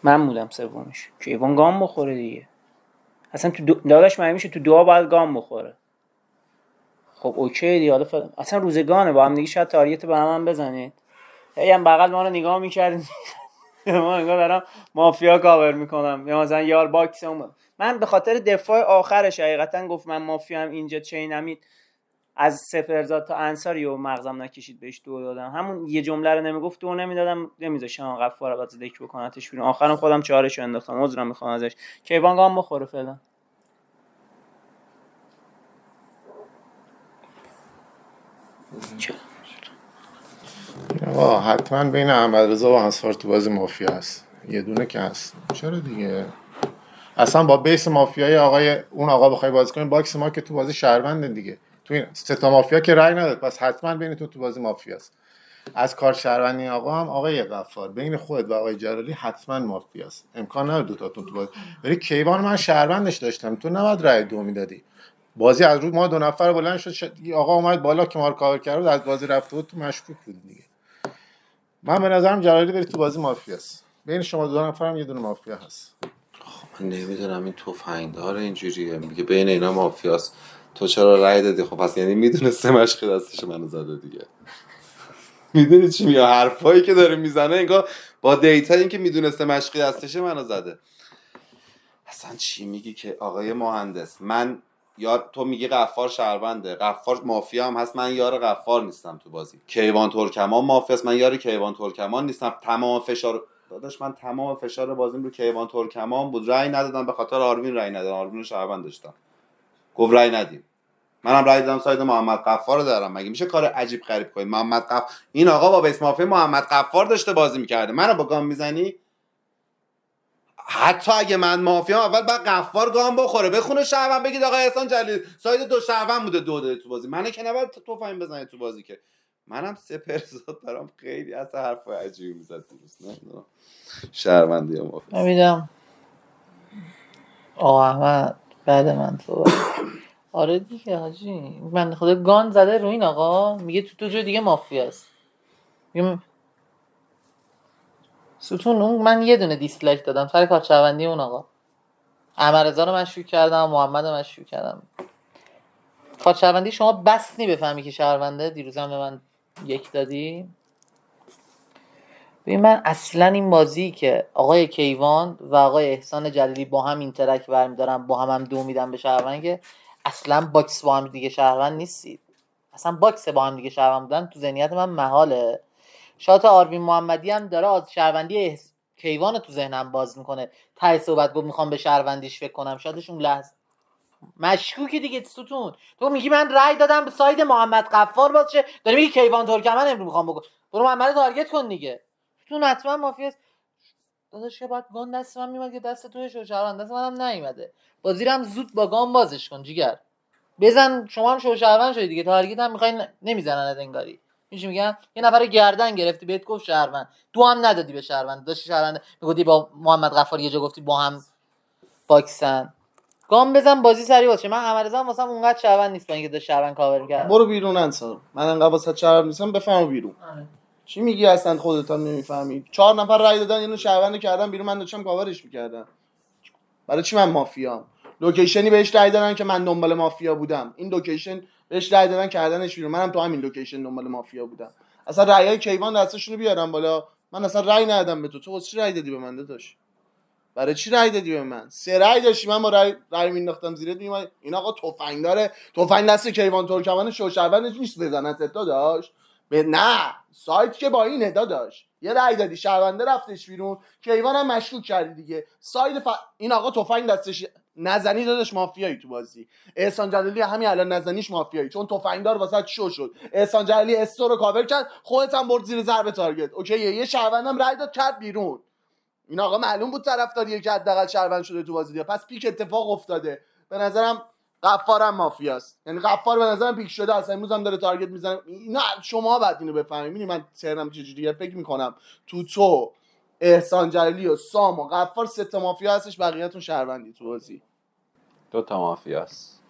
من بودم سومش. کیوان گام بخوره دیگه. اصلا تو داداش معنی میشه تو دعا باید گام بخوره. خب اوکی دیگه. حالا اصلا روزگانه با هم دیگه شاید تاریت به هم بزنید. هم بغل ما رو نگاه میکردیم ما نگاه دارم مافیا کاور میکنم یا مثلا یار باکس من به خاطر دفاع آخرش حقیقتا گفت من مافیا هم اینجا چینمید از سپرزاد تا انصاری و مغزم نکشید بهش دو دادم. همون یه جمله رو نمیگفت دو نمیدادم، نمیذاشتم غفار بعد دک بکنتش بیرون. آخرام خودم چهارشو انداختم. عذرم میخوام ازش. کیوان گام بخوره فعلا. آقا حتما بین احمد رضا و انصار تو بازی مافیا هست، یه دونه که هست. چرا دیگه؟ اصلا با بیس مافیای اون آقا بخوای بازی کنی، باکس ما که تو بازی شهرونده دیگه. تو این سه تا مافیا که رأی نداد، پس حتما بینتون تو بازی مافیاست. از کار شهروندی آقا هم آقای غفار بین خودت و آقای جلالی حتما مافیاست. امکان نداره دو تاتون تو بازی. ولی کیوان من شهروندش داشتم، تو نباید رأی دو میدادی. بازی از روی ما دو نفر بلند شد، آقا اومد بالا که ما رو کاور کرد، از بازی رفت بود، تو مشکوک بود دیگه. من به نظرم جلالی بری تو بازی مافیاست. بین شما دو نفرم یه دونه مافیا هست. من نمیدونم این تفنگدار اینجوریه میگه بین اینا مافیاست، تو چرا رأی دادی؟ خب پس یعنی میدونسته مشقی دستش منو زده دیگه. میدونی چی میگه؟ حرفایی که داره میزنه انگار با دیتا این که میدونسته مشقی دستش منو زده. اصلا چی میگی که آقای مهندس؟ من یار تو میگی غفار شهرونده، غفار مافیا هم هست، من یار غفار نیستم تو بازی. کیوان ترکمان مافیاست، من یار کیوان ترکمان نیستم. تمام فشار داداش، من تمام فشار بازیم رو کیوان ترکمان بود. رأی ندادم به خاطر آرمین، رأی ندادم. آرمین رو شهروند داشتم، گفت رأی ندیم. منم رأی دادم ساید محمد غفار رو دارم. مگه میشه کار عجیب غریب کنید؟ محمد غفار، این آقا با بیس مافیا محمد غفار داشته بازی میکرده، منو با گام میزنی؟ حتی اگه من مافیام اول بعد غفار گام بخوره بخونه شهروند، بگید آقا احسان جلیلی ساید دو شهروند بوده دو داده تو بازی. منو که نباید تفنگ بزنید تو بازی که. منم سپرزاد برام خیلی از حرف عجیبی میزد درست نمیدونم شهروندی یا مافیا. نمیدم آقا احمد بعد من تو. آره دیگه حاجی، من خدا گان زده رو این آقا، میگه تو جای دیگه مافیاست. میگه ستون اون من یه دونه دیسلایک دادم سر کارچروندی اون آقا. احمد رضا رو مشکوک کردم، محمد رو مشکوک کردم. کارچروندی شما بس بفهمی که شهرونده. دیروزم به من یک دادی. ببین من اصلا این بازی که آقای کیوان و آقای احسان جلیلی با هم اینترکت برمی‌دارن، با هم دو میدن به شهروند، که اصلا باکس با هم دیگه شهروند نیستید. اصلا باکس با هم دیگه شهروند بودن تو ذهنیت من محاله. شات آروین محمدی هم داره از شهروندی کیوان تو ذهنم باز میکنه. ته صحبت گفت میخوام به شهروندیش فکر کنم. شاتش اون لحظه مشکوکی دیگه. ستون تو میگی من رأی دادم به ساید محمد غفار باشه، داری میگی کیوان ترکمن امروز میخوام بگم برو محمد تارگت کن دیگه. ستون حتما مافیاست. داداش که بعد گان دست من میومد که دست توی شوشهروند، دست منم نیومده. بازی رو هم زود با گان بازش کن جیگر. بزن، شما هم شوشهروند شدی دیگه. تارگت هم میخواین نمیزنن انگاری. میشه میگن یه نفر گردن گرفتی بهت گفت شهروند، دو هم ندادی به شهروند، داشتی شهروند میگفتی با محمد غفار یه جا گفتی با هم باکسن. گام بزن بازی سری باشه. من احمدرضا واسم اونقدر شهروند نیست با اینکه داشت شهروند کاور کرد. برو بیرون انصار، من انقدر واسه شهروند نیستم، بفهمو بیرون. چی میگی اصلا خودت هم نمیفهمی؟ 4 نفر رای دادن اینو شهروند کردن بیرون، من داشتم کاورش میکردم. برای چی من مافیام؟ لوکیشنی بهش رای دادن که من دنبال مافیا بودم، این لوکیشن بهش رای دادن کردنش بیرون، منم تو همین لوکیشن دنبال مافیا بودم. اصلا رایای کیوان دستشونو بیارم بالا، من اصلا رای ندادم به تو واسه چی رای دادی به من داداش؟ برای چی رای دادی به من؟ 3 رای داشتی، من با رای مینداختم زیرت میومد. این آقا تفنگ داره، تفنگ دست کیوان ترکمن شوشروند نیست بزنن داداش. نه سایت که با اینه داداش. یه رای دادی شهرونده رفتش بیرون، کیوان هم مشکوک کردی دیگه. این آقا تفنگ دستش نزنی داداش مافیایی تو بازی. احسان جلالی همین الان نزنیش مافیایی، چون تفنگدار واسط شو شد. احسان جلالی استو رو کاور کرد، خودت هم برد زیر ضربه تارگت. اوکی، یه شهروندم رای داد کرد بیرون. این آقا معلوم بود طرفداریه که حداقل شهروند شده تو بازی دیگه. پس پیک اتفاق افتاده. به نظرم غفارم مافیاست. یعنی غفار به نظرم پیک شده اصلا، امروز هم داره تارگت میزنه. اینا شما بعد اینو بفهمید. میدونی من ترنم چجوریه؟ فکر میکنم تو احسان جلیلی و سام و غفار 3 تا مافیا هستش، بقیه‌تون شهروندی تو بازی. 2 تا مافیاست.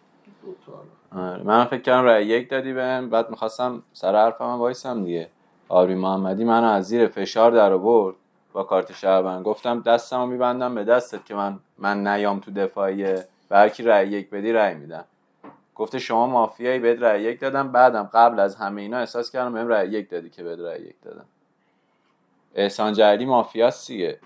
من فکر کردم رأی 1 دادی بهم، بعد می‌خواستم سر حرفم وایسم دیگه. آرین محمدی منو از زیر فشار در آورد با کارت شهروند. گفتم دستمو میبندم به دستت که من نیام تو دفاعیه، به هر کی رأی 1 بدی رأی میدم. گفته شما مافیایی، بهت رأی 1 دادم. بعدم قبل از همه اینا احساس کردم بهم رأی 1 دادی که بهت رأی 1 دادم. احسان جلیلی مافیاست دیگه.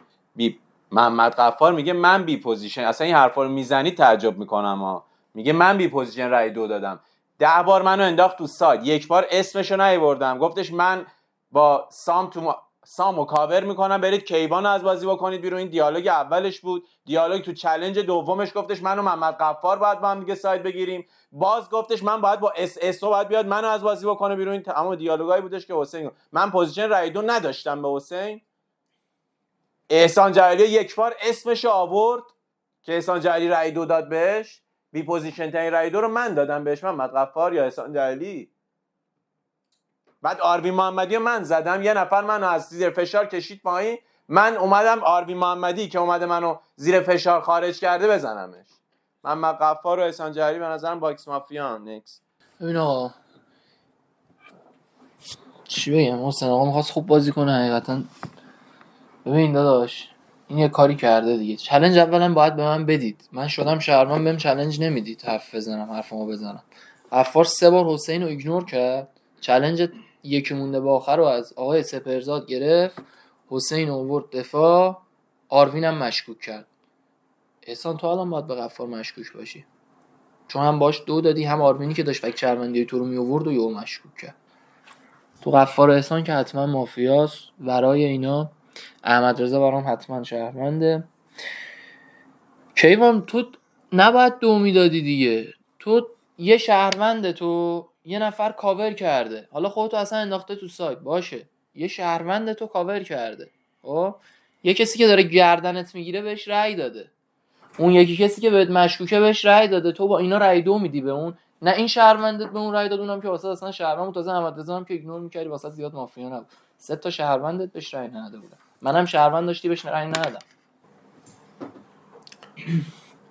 محمد غفار میگه من بی پوزیشن، اصلا این حرفا رو میزنی تعجب میکنم ها. میگه من بی پوزیشن رأی 2 دادم. 10 بار منو انداخت تو سایت، یک بار اسمشو نیاوردم، گفتش من با سامو کاور میکنم، برید کیوان از بازی بکنید بیرون. این دیالوگ اولش بود. دیالوگ تو چالش دومش گفتش من و محمد غفار باید با هم دیگه سایت بگیریم. باز گفتش من باید با اس او باید بیاد منو از بازی بکنه بیرون. این تمام دیالوگایی بودش که حسین، من پوزیشن رای دو نداشتم به حسین. احسان جلالی یک بار اسمشو آورد که احسان جلالی رای دو داد بهش، بی پوزیشن ترین رای دو رو من دادم بهش، محمد غفار یا احسان جلالی. بعد آروین محمدی رو من زدم، یه نفر منو از زیر فشار کشید پایین، من اومدم آروین محمدی که اومده منو زیر فشار خارج کرده بزنمش. محمد غفار و احسان جلالی به نظرم باکس مافیان. نکس. ببین آقا چی بگم، حسین آقا میخواست خوب بازی کنه حقیقتا. ببین داداش این یه کاری کرده دیگه. چالش اولا باید به من بدید، من شدم شهروند بهم چالش نمیدید حرفمو بزنم. غفار 3 بار حسین رو ایگنور کرد، چالش یکی مونده به آخر رو از آقای سپرزاد گرفت، حسین آورد دفاع، آروین هم مشکوک کرد. احسان تو الان باید به غفار مشکوک باشی، چون هم باش 2 دادی، هم آروینی که داشت فک شهروندی تو رو می آورد و یهو مشکوک کرد. تو غفار و احسان که حتما مافیاست. برای اینا احمد رضا برام حتما شهرونده. کیوان تو نباید 2 میدادی دیگه، تو یه شهرونده، تو یه نفر کاور کرده، حالا خودتو اصلا انداخته تو سایت باشه، یه شهرونده تو کاور کرده، خب یه کسی که داره گردنت میگیره بهش رأی داده، اون یکی کسی که بهت مشکوکه بهش رأی داده، تو با اینا رأی 2 میدی به اون، نه این شهروندت به اون رأی داد، اونم که واسه اصلا شهروند بود، تازه احمد رضا هم که ایگنور می‌کردی واسه زیاد مافیا نبود. 3 تا شهروندت بهش رأی نداده بودن، منم شهروند داشتی بهش رأی ندادم.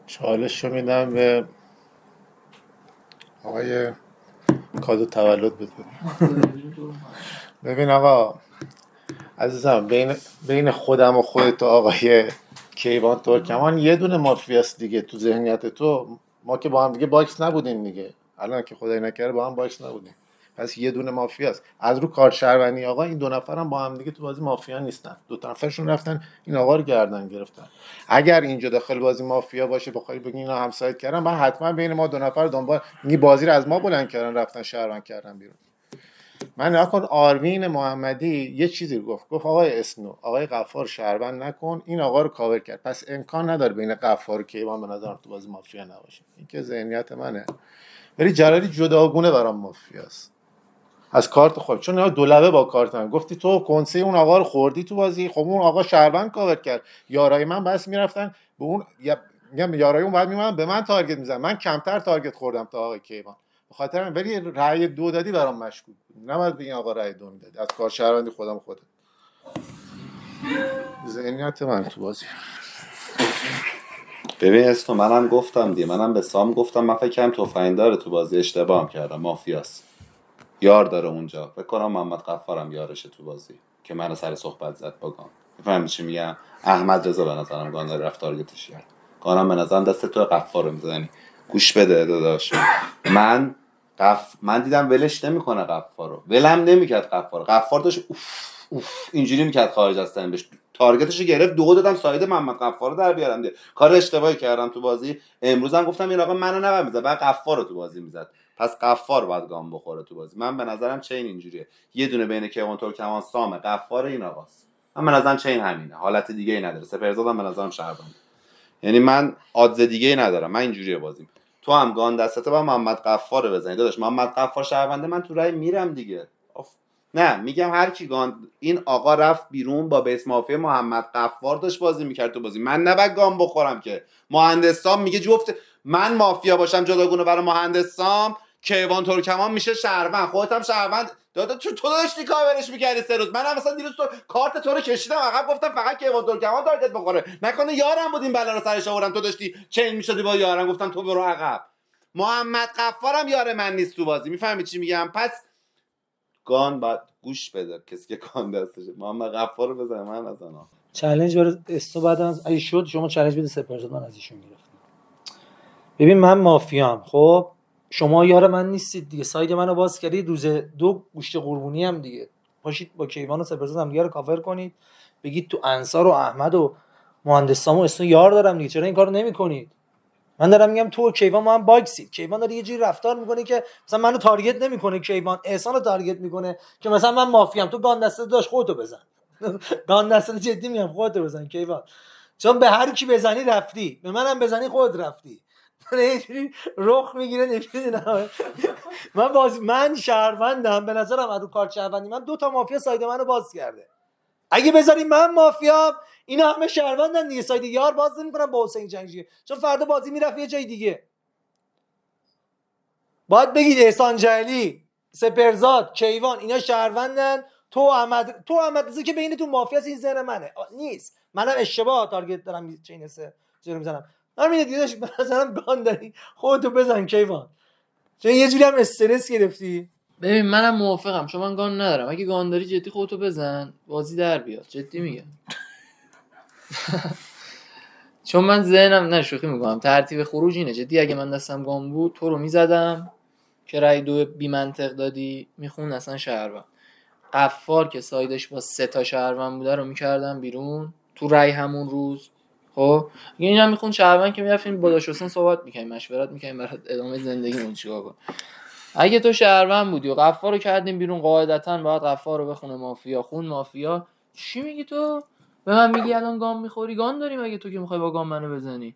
چالش رو میدم به آقای کادو تولد بده. ببین آقا عزیزم، بین خودم و خودت و آقای کیوان ترکمان یه دونه مافیاست دیگه. تو ذهنیت تو ما که با هم دیگه باکس نبودیم دیگه، الان که خدای نکرده با هم باکس نبودیم، پس یه دونه مافیاست. از رو کار شهروندی آقا این 2 نفر هم با هم دیگه تو بازی مافیا نیستن، 2 نفرشون رفتن این آقا رو گردن گرفتن. اگر اینجا داخل بازی مافیا باشه بخوای بگی اینا همسایت کردن، من حتما بین ما 2 نفر دنبال این بازی رو از ما بلند کردن رفتن شهروند کردن بیرون. من نکن آروین محمدی یه چیزی گفت آقای اسنو آقای غفار شهروند نکن، این آقا رو کاور کرد، پس امکان نداره بین غفار و کیوان به نظرم تو بازی مافیا نباشه. این که ذهنیت منه. ولی جلالی جداگونه برام مافیاست از کارت خود، چون اینا دولبه با کارت من گفتی تو کنسه اون آقا رو خوردی تو بازی، خب اون آقا شهروند کاور کرد، یارای من بس میرفتن به اون میگم یارای اون بعد میمونن به من تارگت میزنن، من کمتر تارگت خوردم تا آقای کیوان، به خاطر من ولی رأی 2 دادی برام مشکوک بود، نباید بگین آقا رأی 2 میدادی از کار شهروندی خودم خودت. ذهنیت من تو بازی. ببین اسم منم گفتم دیگه، منم به سام گفتم من فکر کنم تفنگ داره تو بازی، اشتباهم کردم، مافیاست، یار داره اونجا، فکر کنم محمد غفارم یارشه تو بازی که منو سر صحبت زد با گان. میفهمی چی میگم؟ احمد رضا به نظرم گان داره رفت تارگتش کرد، گانم به نظرم دست تو غفار رو میزنی. گوش بده داداش، من دیدم ولش نمیکنه غفار رو، ولم نمیکرد غفار داشت اینجوری میکرد خارج از تن، بهش تارگتش رو گرفت، 2 دادم ساید محمد غفار رو در بیارم دیگه. کار اشتباهی کردم تو بازی. امروز هم گفتم این آقا منو نباید میزد، بعد غفار رو تو بازی میزد، پس غفار باید گام بخوره تو بازی. من به نظرم چین اینجوریه، یه دونه بین کیوان ترکمان سام غفار این آقاست. من به نظرم چین همینه، حالت دیگه ای نداره. سپرزادم به نظرم شهروند، یعنی من آدز دیگه ای ندارم، من اینجوریه بازیم. تو هم گان دستته با محمد غفار رو بزنید داداش، محمد غفار شهرونده، من تو رای میرم دیگه. نه میگم هر کی گان، این آقا رفت بیرون با بیس مافیا محمد غفار داشت بازی میکرد تو بازی، من نباید گام بخورم که. مهندسام میگه جفت من مافیا باشم جداگونه برای مهندسام، کیوان ترکمان میشه شهروند، خودت هم شهروند دادا، تو داشتی کاورش میکردی 3 روز، منم مثلا دیروز تو کارت تو رو کشیدم عقب، گفتم فقط کیوان ترکمان تارگت بخوره، نکنه یارم بودیم بلا رو سرش آوردم، تو داشتی چین میشدی با یارم، گفتم تو برو عقب. محمد غفارم یار من نیست تو بازی، میفهمی چی میگم؟ پس گان بعد گوش بده، کسی که گان دستشه محمد غفار رو بزنه، من نزنم. چالش برای استو بعد از اگه شد شما چالش بده سپرزاد، من از ایشون گرفتم. ببین من مافیام، خب شما یار من نیستید دیگه، ساید منو باز کردید، روز 2 گوشت قربونی هم دیگه، پاشید با کیوان و سپرزاد هم دیگه رو کاور کنید، بگید تو انصار و احمد و مهندسامو استو یار دارم دیگه، چرا این کارو نمیکنید؟ من دارم میگم تو و کیوان ما هم باکسید. کیوان داره یه جوری رفتار میکنه که مثلا منو تارگت نمیکنه، کیوان احسان رو تارگت میکنه که مثلا من مافیام، تو گان دسته داشت خودتو بزن. گان دسته جدی میگم خودتو بزن کیوان، چون به هر کی بزنی رفتی، به منم بزنی خود رفتی. یه جوری رخ میگیره نمیدونم. من شهروندم، به نظرم از رو کارت شهروندی من 2 تا مافیا ساید منو باز کرده. اگه بذاری من مافیام اینا همه شهروندن دیگه، ساید یار باز نمیکنن با حسین جنگی، چون فردا بازی میرفت یه جای دیگه. باید بگید احسان جعلی، سپرزاد، کیوان اینا شهروندن، تو احمد رضا که بینتون مافیا این ذهن منه نیست. منم اشتباه تارگت دارم چین سه چرا میزنم. همین دیگه داشت به نظرم گان داری خودتو بزن کیوان، چون یه جوری هم استرس گرفتی. ببین منم موافقم، چون من گان ندارم. اگه گان داری جدی خودتو بزن بازی در بیاد، جدی میگم. چون من ذهنم نه شوخی میکنم، ترتیب خروج اینه جدی. اگه من دستم گام بود تو رو میزدم که رای 2 بی منطق دادی، میخون اصلا شهروند. غفار که سایدش با 3 تا شهروند بوده رو میکردم بیرون تو رای همون روز. خب اگه اینم میخون شهروند که میرفتیم با داش حسین صحبت میکنیم، مشورت میکنیم برای ادامه زندگیمون چیکار کنیم. اگه تو شهروند بودی و غفار رو کردیم بیرون، قاعدتا باید غفار رو بخونه مافیا. خون مافیا چی میگی تو؟ به من میگی الان گام میخوری؟ گان داریم اگه تو که میخوای با گام منو بزنی.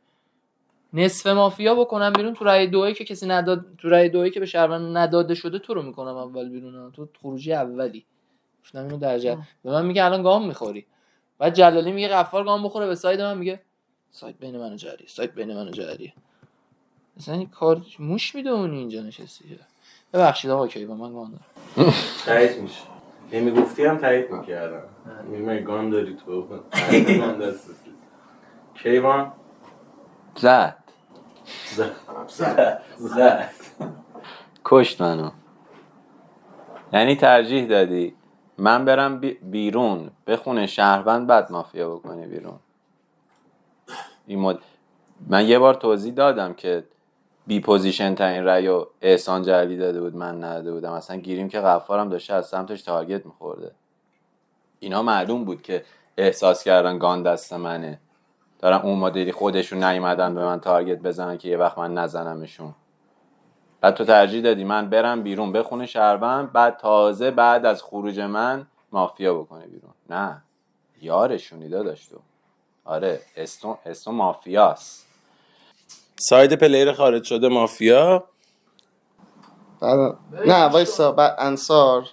نصف مافیا بکنم بیرون تو رای 2 که کسی نداد، تو رای 2 که به شهروند نداده شده تو رو میکنم اول بیرون. تو خروجی اولی گفتم اینو درجه. به من میگه الان گام میخوری، بعد جلالی میگه غفار گام بخوره به ساید من، میگه ساید بین من و جعلی، ساید بین من و جعلی. مثلا این کار موش میدونی اینجا نشستی. ببخشید آقا کیوان من گان دارم. تایید میشه. نمیگفتی هم تایید میکردم. میگم گان داری تو. گان دست کیوان زد کشت منو. یعنی ترجیح دادی من برم بیرون بخونه شهروند بعد مافیا بکنی بیرون. من یه بار توضیح دادم که بی پوزیشن ترین رأیو احسان جعلی داده بود، من نداده بودم. اصلا گیریم که غفارم داشته از سمتش تارگت میخورده. اینا معلوم بود که احساس کردن گان دست منه، دارن اون مدلی خودشون نیومدن به من تارگت بزنن که یه وقت من نزنمشون. بعد تو ترجیح دادی من برم بیرون بخونه شهروند بعد تازه بعد از خروج من مافیا بکنه بیرون. نه یارشونی داداش تو. آره استون مافیاست. ساید پلیر خارج شده مافیا. نه وایسا بعد انصار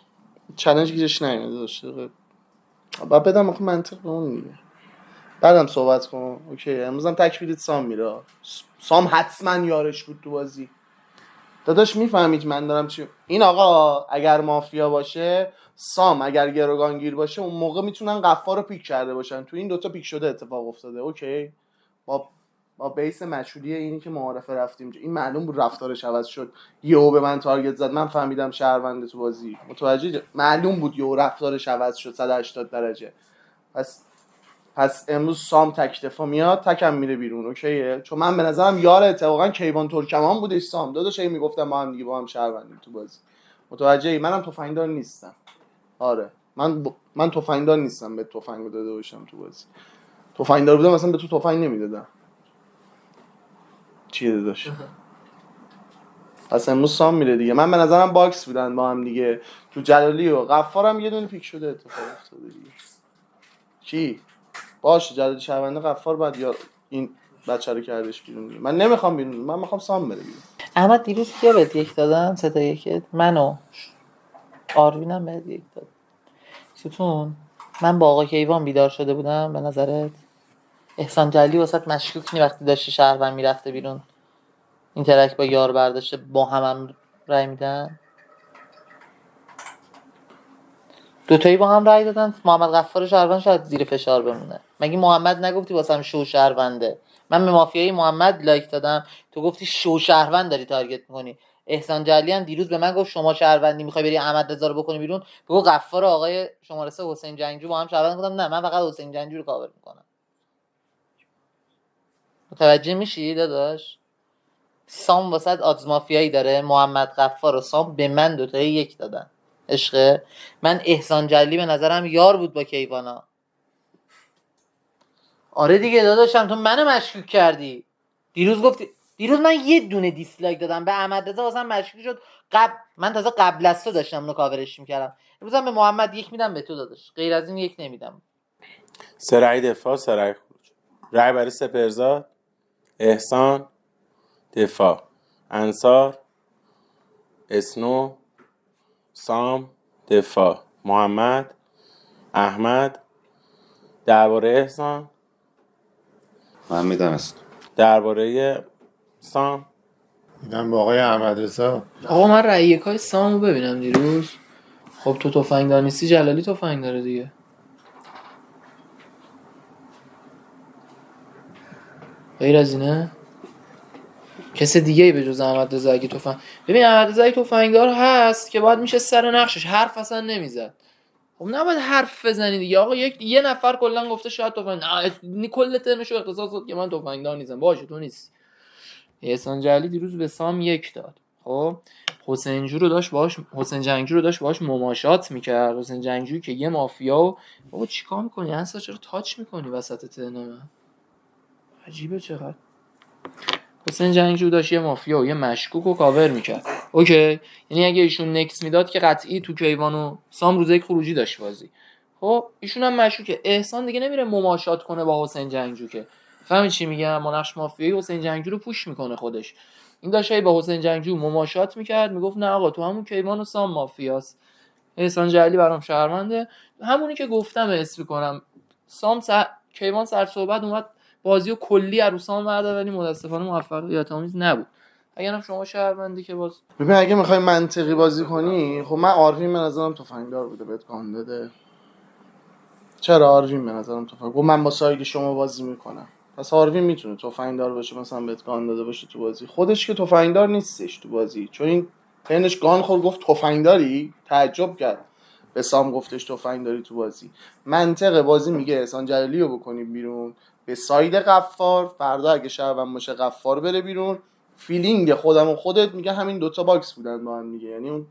چالش گیرش نیومده داشته بعد بدم آخه منطق به اون دیگه، بعدم صحبت کن. اوکی امروز هم تک بیدید سام میره. سام حتما یارش بود تو بازی. داداش میفهمید من دارم چی. این آقا اگر مافیا باشه، سام اگر گروگانگیر باشه، اون موقع میتونن غفار رو پیک کرده باشن. تو این دوتا پیک شده اتفاق افتاده. اوکی با بیس مشهولیه اینی که معارفه رفتیم این معلوم بود رفتارش عوض شد، یهو به من تارگت زد، من فهمیدم شهرونده تو بازی. متوجه معلوم بود یهو رفتارش عوض شد 180 درجه. پس امروز سام تک دفاع میاد، تکم میره بیرون. اوکیه؟ چون من به نظرم یار اتفاقا کیوان ترکمان بودش. سام داداش میگفتم ما هم دیگه با هم شهروندیم تو بازی. متوجهی؟ منم تفنگدار نیستم. آره من تفنگدار نیستم به تفنگ داده باشم تو بازی. تفنگدار بودم مثلا به تو تفنگ نمیدادم. چیه داداش؟ پس امروز سام میره دیگه. من به نظرم باکس بودن با هم دیگه. تو جلالی و غفارم یه دونه پیک شده اتفاق افتاده دیگه. کی؟ باشه جلالی شهرونده غفار بعد یا این بچه رو کردش بیرون دیگه. من نمیخوام بیرون، من میخوام سام بره بیرون. احمد دیروز کیا بهت یک دادن؟ 3 تا 1 منو آروینم بهت یک داد. ستون من با آقا کیوان بیدار شده بودم. به نظرت احسان جعلی واسط مشکوک نی وقتی داشته شهروند میرفته بیرون این ترک با یار برداشته با هم رای میدن؟ دوتایی با هم رای دادن. محمد غفار شهروند شاید زیر فشار بمونه. مگه محمد نگفتی واسم شو شهرونده؟ من به مافیای محمد لایک دادم، تو گفتی شو شهروند داری تارگت میکنی. احسان جعلی هم دیروز به من گفت شما شهروندی میخوای بری احمد رضا رو بکنی بیرون، بگو غفار آقای شماره 3 حسین جنگجو با هم شهروند. گفتم نه من فقط حسین جنگجو رو کاور میکنم. متوجه میشی داداش؟ سام واسط آدز مافیایی داره. محمد غفار و سام به من دوتایی 1 دادن. عشقه من احسان جعلی به نظرم یار بود با کیوانا. آره دیگه داداشم تو منو مشکوک کردی. دیروز گفتی دیروز من یه دونه دیسلایک دادم به احمد رضا، واسم مشکوک شد. من تازه قبل از تو داشتم اونو کاورش میکردم. امروز هم به محمد یک میدم، به تو داداش، غیر از این یک نمیدم. 3 رأی دفاع، 3 رأی خروج. رأی برای سپرزاد، احسان، دفاع. انصار، اسنو، سام، دفاع. محمد، احمد. درباره احسان، من میدم اسم. درباره سام. میدم به آقای احمد رضا. آقا من رأی یکای سامو ببینم دیروز. خب تو تفنگدار نیستی، جلالی تفنگ داره دیگه. غیر از اینه کس دیگه ای به جز احمد رضا اگه ببین احمد رضا تفنگدار هست که باید میشه سر نقشش حرف اصلا نمیزد. خب نباید حرف بزنی دیگه آقا. یه نفر کلا گفته شاید تفنگ، نه کل ترمشو اختصاص داد که من تفنگدار نیستم. باشه تو نیستی. احسان جعلی دیروز به سام یک داد. خب حسین جنگجو رو داشت باهاش مماشات میکرد. حسین جنگجویی که یه مافیا و بابا چیکار میکنی انسا، چرا تاچ میکنی وسط ترن من؟ عجیبه چقدر. حسین جنگجو داشت یه مافیا و یه مشکوک رو کاور میکرد. اوکی، یعنی اگه ایشون نکس میداد که قطعی تو کیوان و سام روز یک خروجی داشت بازی. خب ایشون هم مشکوکه. احسان دیگه نمیره مماشات کنه با حسین جنگجو که فهمی چی میگم، با نقش مافیایی حسین جنگجو رو پوش میکنه خودش. این داشت با حسین جنگجو مماشات میکرد، میگفت نه آقا تو همون کیوان و سام مافیاست. احسان جعلی برام شهرونده، همونی که گفتم اسم کنم. کیوان سر صحبت اومد بازیو کلی عروسان برده ولی متاسفانه موفقیت آمیز نبود. اگرم شما شهروندی که باز ببین اگه میخوای منطقی بازی کنی، خب من آروین به نظرم تفنگدار بوده بهت گان داده. چرا آروین به نظرم تفنگ؟ گفت من با ساید شما بازی میکنم. پس آروین میتونه تفنگدار باشه، مثلا بهت گان داده باشه تو بازی. خودش که تفنگدار نیستش تو بازی، چون این پنش گان خورد گفت تفنگداری، تعجب کرد. به سام گفتش تفنگداری تو بازی. منطق بازی میگه احسان جلالی رو بکنیم بیرون به ساید غفار، فردا اگه شهروند باشه غفار بره بیرون. فیلینگ خودم و خودت میگه همین دوتا باکس بودن با هم دیگه، یعنی اون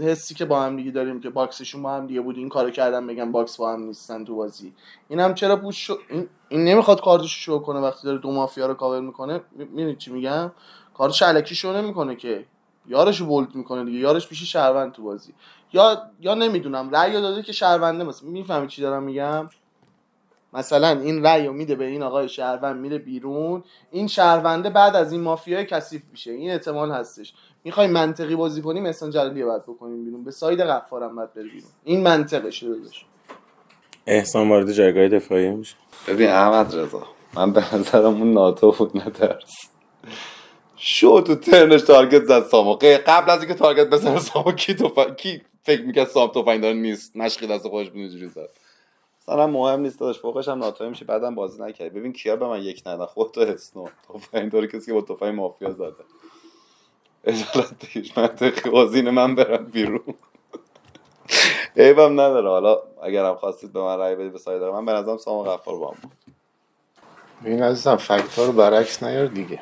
حسی که با هم دیگه داریم که باکسشون با هم دیگه بود، این کارو کردن بگم باکس با هم نیستن تو بازی. اینم چرا پوش شد؟ این نمیخواد کارتش شو کنه وقتی داره دو مافیا رو کاور میکنه. میدونید چی میگم؟ کارتش الکی شو نمیکنه که، یارشو بولد میکنه دیگه، یارش میشه شهروند تو بازی. یا نمیدونم رأی داده که شهرونده، مثلا میفهمی چی دارم میگم؟ مثلا این رأیو میده به این آقای شهروند، میره بیرون، این شهرونده بعد از این مافیای کثیف میشه. این احتمال هستش. میخوای منطقی بازی کنیم احسان جلالی رو باید بکنیم بیرون، به ساید غفارم باید بره بیرون. این منطقشه داداش. احسان وارد جایگاه دفاعی میشه. ببین احمد رضا، من به نظرم اون ناتو بود، نترس. شو تو ترنش تارگت زد سامو. قبل از اینکه تارگت بزنه سامو کی فکر میکرد سام تفنگدار نیست؟ مشقی دست خودش بود اینجوری زد. مثلا مهم نیست داداش، فوقش هم ناتوی میشه بعدم بازی نکرد. ببین کیا به من یک ندادن، خودت و اسنو. تفنگدار کسی که با تفنگ مافیا زده. اجالت دیگه منطقی بازی اینه من برم بیرون. عیبم نداره. حالا اگرم خواستید به من رأی بدید به ساید من، به نظرم سام غفار با هم بود. ببین عزیزم فکت‌ها رو برعکس نیار دیگه.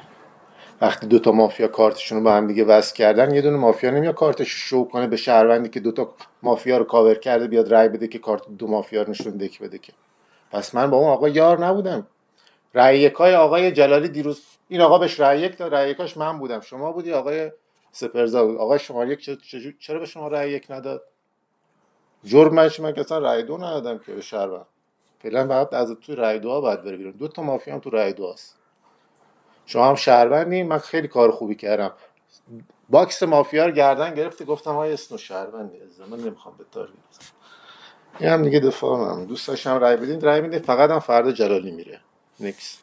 وقتی دوتا مافیا کارتشون رو با هم دیگه وصل کردن، یه دونه مافیا نمیاد کارتش رو شو کنه به شهروندی که دوتا مافیا رو کاور کرده بیاد رأی بده که کارت دو مافیا رو نشون دک بده که. پس من با اون آقا یار نبودم. رأی یکای آقای جلالی دیروز این آقا بهش رأی یک داد، رأی یکاش من بودم، شما بودی، آقای سپرزا بود. آقای شماره یک چرا به شما رأی یک نداد؟ جرم من که اصلا رأی دو ندادم که به شهروند. فعلا بعد از توی رأی دو باید بره بیرون. دو تا مافیا هم تو رأی دو است. شما هم شهروندی، من خیلی کار خوبی کردم. باکس مافیا رو گردن گرفتی، گفتم های اسنو شهروندی از من نمیخوام به تارگت بزنم. این هم دیگه دفاع من دوست داشتم رای بدید فقط هم فردا جلالی میره. نکس.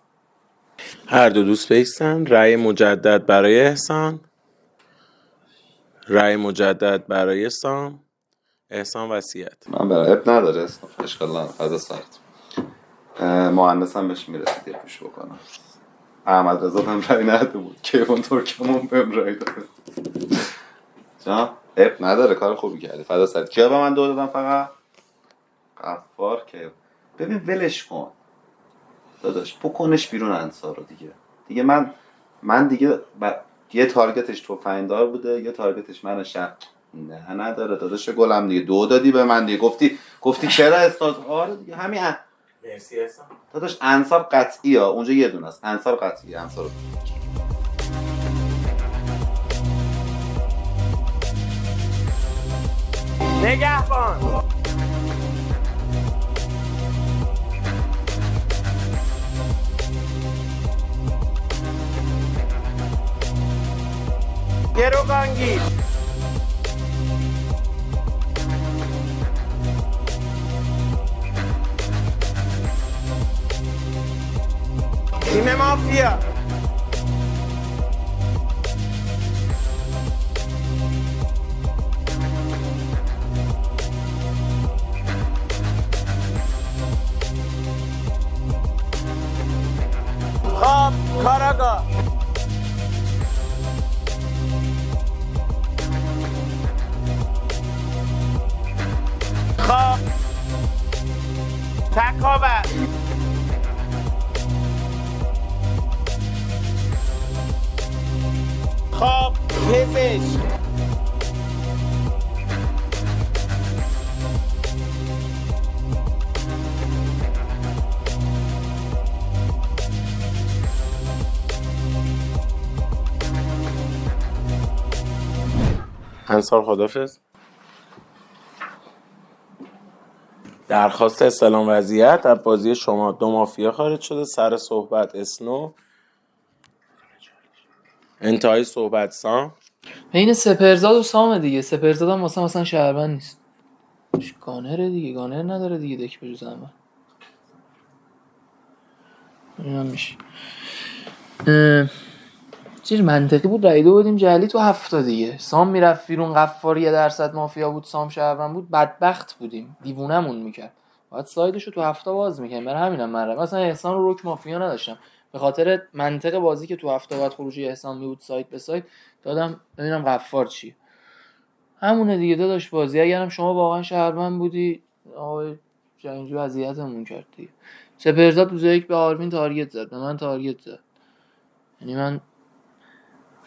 هر دو دوست بیستن. رأی مجدد برای احسان، رأی مجدد برای سام. احسان وصیت. من برای اب نداره اسنو، اشکال نداره، فدا سرت. مهندسم بهش میرسید یه پوش بکنم. احمد رضا هم رای نداده بود، کیوان ترکمون بهم رای داده. جا اب نداره، کار خوبی کردی، فدا سرت. کیا به من دو دادم؟ فقط غفار. کیوان ببین ولش کن داداش، بکنش بیرون انصار رو دیگه من دیگه یه تارگتش تفنگدار بوده، یه تارگتش من نه نداره داداش گلم دیگه. دو دادی به من دیگه، گفتی چرا استاد. آره دیگه همین مرسی احسان داداش. انصار قطعیه اونجا، یه دونه است انصار قطعیه. انصار نگهبان گروگانگیر تیم مافیا خواب کاراگاه خواب تکاور خواب پزشک انصار خدافظ. درخواست استعلام وضعیت از بازی شما 2 مافیا خارج شده. سر صحبت اسنو، انتهای صحبت سام. بین سپرزاد و سام دیگه. سپرزاد هم واسه مثلا شهروند نیست، گانره دیگه، گانر نداره دیگه دک بجز همه. این هم میشه چیز منطقی بود رای 2 بدیم جلی تو 7 دیگه. سام میرفت بیرون، غفار 1% مافیا بود، سام شهروند بود، بدبخت بودیم، دیوونمون میکرد. باید سایدشو تو 7 باز میکنیم. برای همینم من مثلا احسان رو رک مافیا نداشتم، به خاطر منطق بازی که تو 7 بعد خروجی احسان می بود ساید به ساید دادم ببینم غفار چی. همونه دیگه داداش بازی. اگرم شما واقعا شهروند بودی آقای جنگجو اذیتمون کرد دیگه. سپرزاد روز یک به آرمین تارگت زد، به من تارگت زد. یعنی من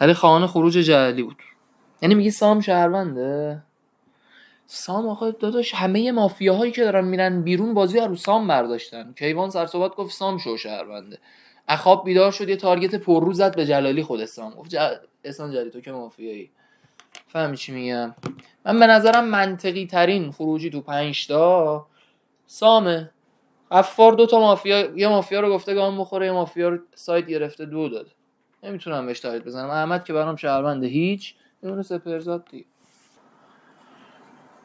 ولی خواهان خروج جعلی بود. یعنی میگی سام شهرونده؟ سام آخه داداش همه مافیاهایی که دارن میرن بیرون بازی رو سام برداشتن. کیوان سر صحبت گفت سام شو شهرونده. اخاب بیدار شد یه تارگت پررو زد به جلالی. خود سام گفت احسان جلالی تو که مافیایی. فهمی چی میگم؟ من به نظرم منطقی ترین خروجی تو 5 تا سامه. غفار 2 تا مافیا، یه مافیا رو گفته گام بخوره، یه مافیا رو ساید گرفته 2 داده. نمیتونم بهش تایید بزنم. احمد که برام شهرونده هیچ، اون سپرزاد دیگه.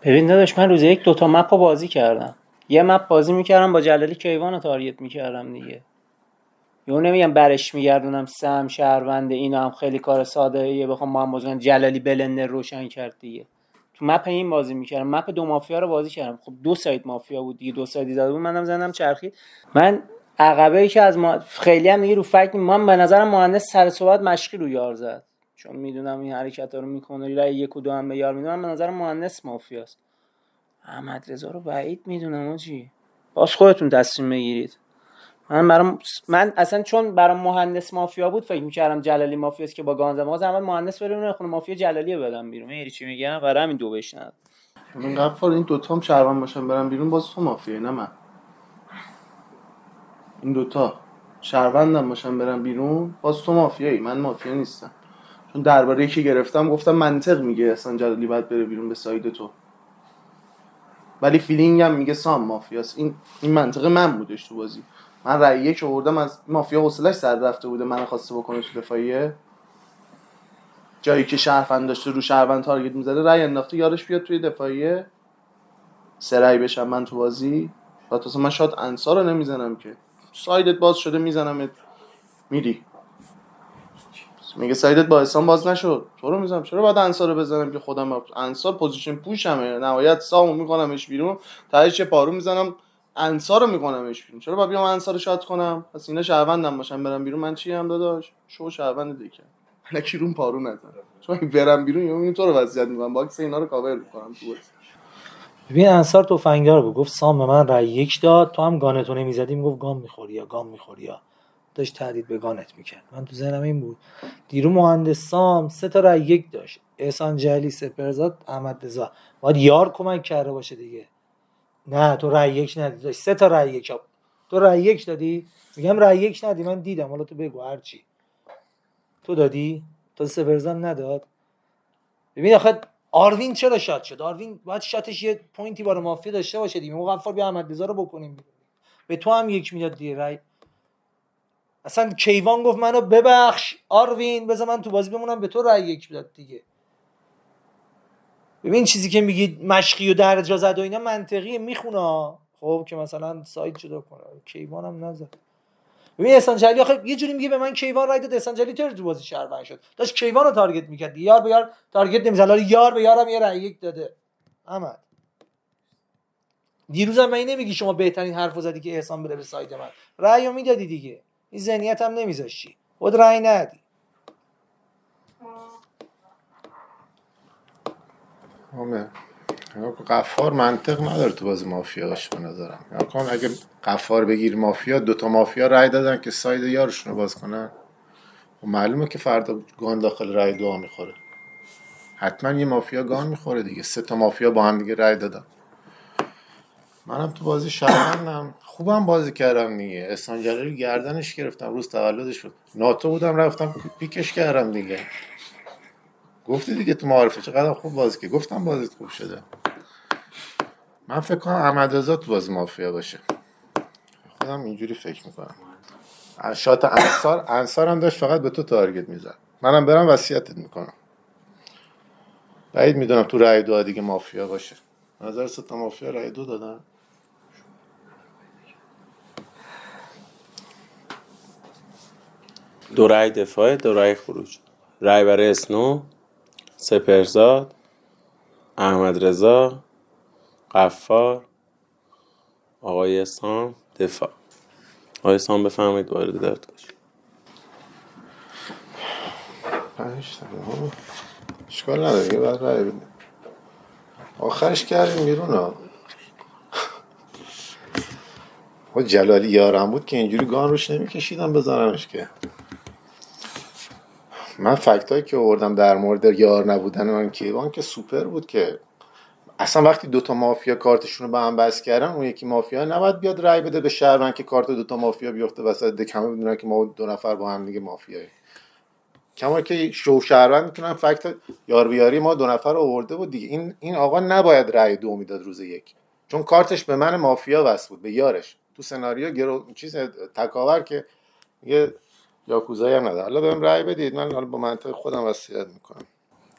ببین داداش من روز یک 2 تا مپ رو بازی کردم. یه مپ بازی میکردم با جلالی کیوان رو تارگت میکردم دیگه. یهو نمیگم برش میگردونم سم شهرونده، اینا هم خیلی کار ساده ایه بخوام با هم بازی کنم. جلالی بلندر روشن کرد دیگه. تو مپ این بازی میکردم، مپ 2 مافیا رو بازی کردم. خب 2 سایت مافیا بود دیگه، 2 سایدی زده بود. منم زندم چرخید. من عقبه‌ای که از ما خیلی هم دیگه رو فکر من به نظرم مهندس سر صحبت مشکی رو یار زد، چون میدونم این حرکت‌ها رو میکنه. رای 1 و 2 هم به یار میدونم. به نظرم مهندس مافیاست. احمد رضا رو بعید میدونم آجی. باز خودتون تصمیم بگیرید. من اصلا چون برام مهندس مافیا بود فکر می‌کردم جلالی مافیاست که با گانزم اول مهندس بره اون خونه مافیا جلالی رو بدم بیرون. میری چی میگم؟ برای همین 2 بهش ندادم. من غفار این دوتا هم شهروند باشن برن بیرون باز تو مافیه، نه من. این دوتا شهروندم باشن برن بیرون باز تو مافیایی، من مافیا نیستم. چون درباره یکی گرفتم گفتم منطق میگه اصلا جلالی باید بره بیرون به ساید تو، ولی فیلینگم میگه سام مافیاست. این منطق من بودش تو بازی. من رأی 1 آوردم از مافیا حوصله‌اش سر رفته بوده، من خواسته بکنه تو دفاعیه، جایی که شهروند داشته رو شهروند تارگت میزده رأی انداخته یارش بیاد توی دفاعیه 3 رأی بشم من تو بازی. بعد اصلا من شاید انصار رو نمیزنم که سایدت باز شده میزنم میری. میگه سایدت با حسام باز نشد تو رو میزنم. چرا باید انصار رو بزنم که خودم انصار پوزیشن پوشمه، نهایت سامو میکنمش بیرون تهش چه پارو میزنم انصار رو میکنمش بیرون. چرا باید بیام انصار رو شات کنم؟ پس اینا شهروندم باشن برم بیرون من چی ام داداش؟ شو شهروند دیگه الکی رون پارو نزن، چون برم بیرون یا میبینی تو رو وصیت میکنم باکس اینا رو کاور میکنم تو بازی. ببین انصار تفنگدار بود، گفت سام به من رای 1 داد، تو هم گانتو نمیزدی میگفت گام میخوری یا گام میخوری یا داشت تهدید به گانت میکرد. من تو ذهنم این بود. دیرو مهندس سام 3 تا رای 1 داشت، احسان جعلی، سپرزاد، احمد رضا. باید یار کمک کرده باشه دیگه. نه تو رای 1 ندی، داشت 3 تا رای 1. تو رای 1 دادی؟ میگم رای 1 ندی، من دیدم، حالا تو بگو هر چی. تو دادی؟ تو سپرزاد نداد؟ ببین آخه آروین چرا شات شد؟ آروین باید شاتش یه پوینتی برای مافیا داشته باشه دیگه. ما غفار بیا احمد رضا رو بکنیم بیرون. به تو هم یک میداد دیگه رای. اصلا کیوان گفت منو ببخش آروین، بذار من تو بازی بمونم، به تو رای یک میداد دیگه. ببین چیزی که میگید مشقی و درجا زد و اینا منطقیه، میخونه خب که مثلا سایت جدا کنه. کیوان هم نزد. ببین احسان جعلی آخه یه جوری میگه به من کیوان رای داد، احسان جعلی تو بازی شهروند شد، داشت کیوان رو تارگت میکرد، یار به یار تارگت نمیزد، حالا یار به یارم یه رای یک داده. احمد دیروزم من نمیگی شما بهترین حرفو زدی که احسان بره به سایت من، رایو میدادی دیگه، این ذهنیت هم نمیذاشتی، خود رای ندی. غفار منطق نداره تو بازی مافیا باشه به نظرم. اگه غفار بگیر مافیا، دوتا مافیا رای دادن که ساید یارشون رو باز کنن، و معلومه که فردا گان داخل رای دعا میخوره، حتما یه مافیا گان میخوره دیگه. 3 مافیا با هم دیگه رای دادن. منم تو بازی شهروندم، خوبم بازی کردم دیگه. احسان جلالی گردنش گرفتم، روز تولدش بود، ناتو بودم رفتم پیکش کردم دیگه. گفتی دیگه تو معارفه چقدر خوب بازی که گفتم بازیت خوب شده. من فکر کنم احمد رضا تو بازی مافیا باشه، خودم اینجوری فکر میکنم. شات انصار هم داشت فقط به تو تارگت میزد. منم برم وصیتت میکنم. بعید میدونم تو رای دو دیگه مافیا باشه. نظر 3 مافیا رای 2 دادن. دو رای دفاع، دو رای خروج. رای برای اسنو، سپرزاد، احمد رضا، غفار، آقای اسام دفاع. آقای اسام بفرمایید وارد درد باشید. 5 تا اشکال نداره دیگه، بعد رای بدیم. آخرش کردیم بیرون ها. خود جلالی یارم بود که اینجوری گان روش نمیکشیدم بزنمش که. من فکتایی که آوردم در مورد یار نبودن من کیوان که سوپر بود که اصلا وقتی 2 مافیا کارتشون رو به هم بس کردن، اون یکی مافیا نباید بیاد رای بده به شهروند که کارت 2 مافیا بیفته وسط دکمه بدونن که ما 2 نفر با هم دیگه مافیاییم. کما که شو شهروند میتونن فکت یار بیاری ما 2 نفر رو آورده بود دیگه. این آقا نباید رای 2 میداد روز یک، چون کارتش به من مافیا وصل بود، به یارش تو سناریو چیز تکاور که یه یاکوزایی هم نداره. حالا بهم رای بدید، من حالا با منطق خودم وصیت میکنم.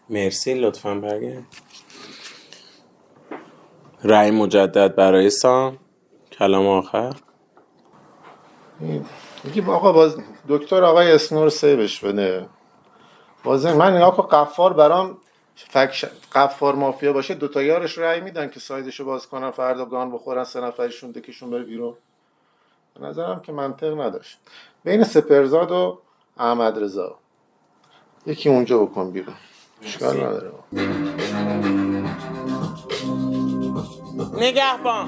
مرسی، لطفاً برگردید. رای مجدد برای سام، کلام آخر. میگی آقا باز دکتر آقای اسنور سیوش بده. بازم من نگاه که غفار برام غفار مافیا باشه 2 یارش رأی میدن که سایدشو باز کنن، فردا گان بخورن 3 نفرشون دکشون بره بیرون. به نظرم که منطق نداشت. بین سپرزاد و احمد رضا یکی اونجا بکن بیرون، اشکال نداره. نگهبان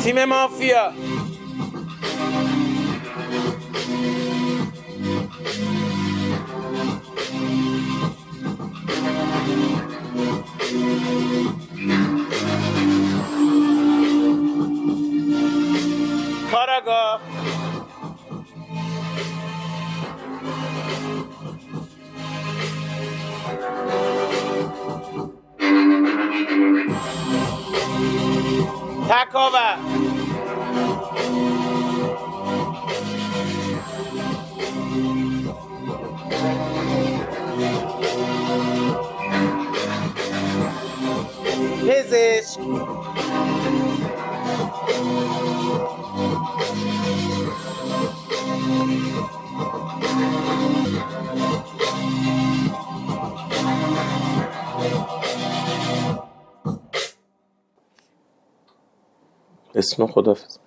تیم مافیا کاراگاه، تکاور، پزشک، اسم خدافظ.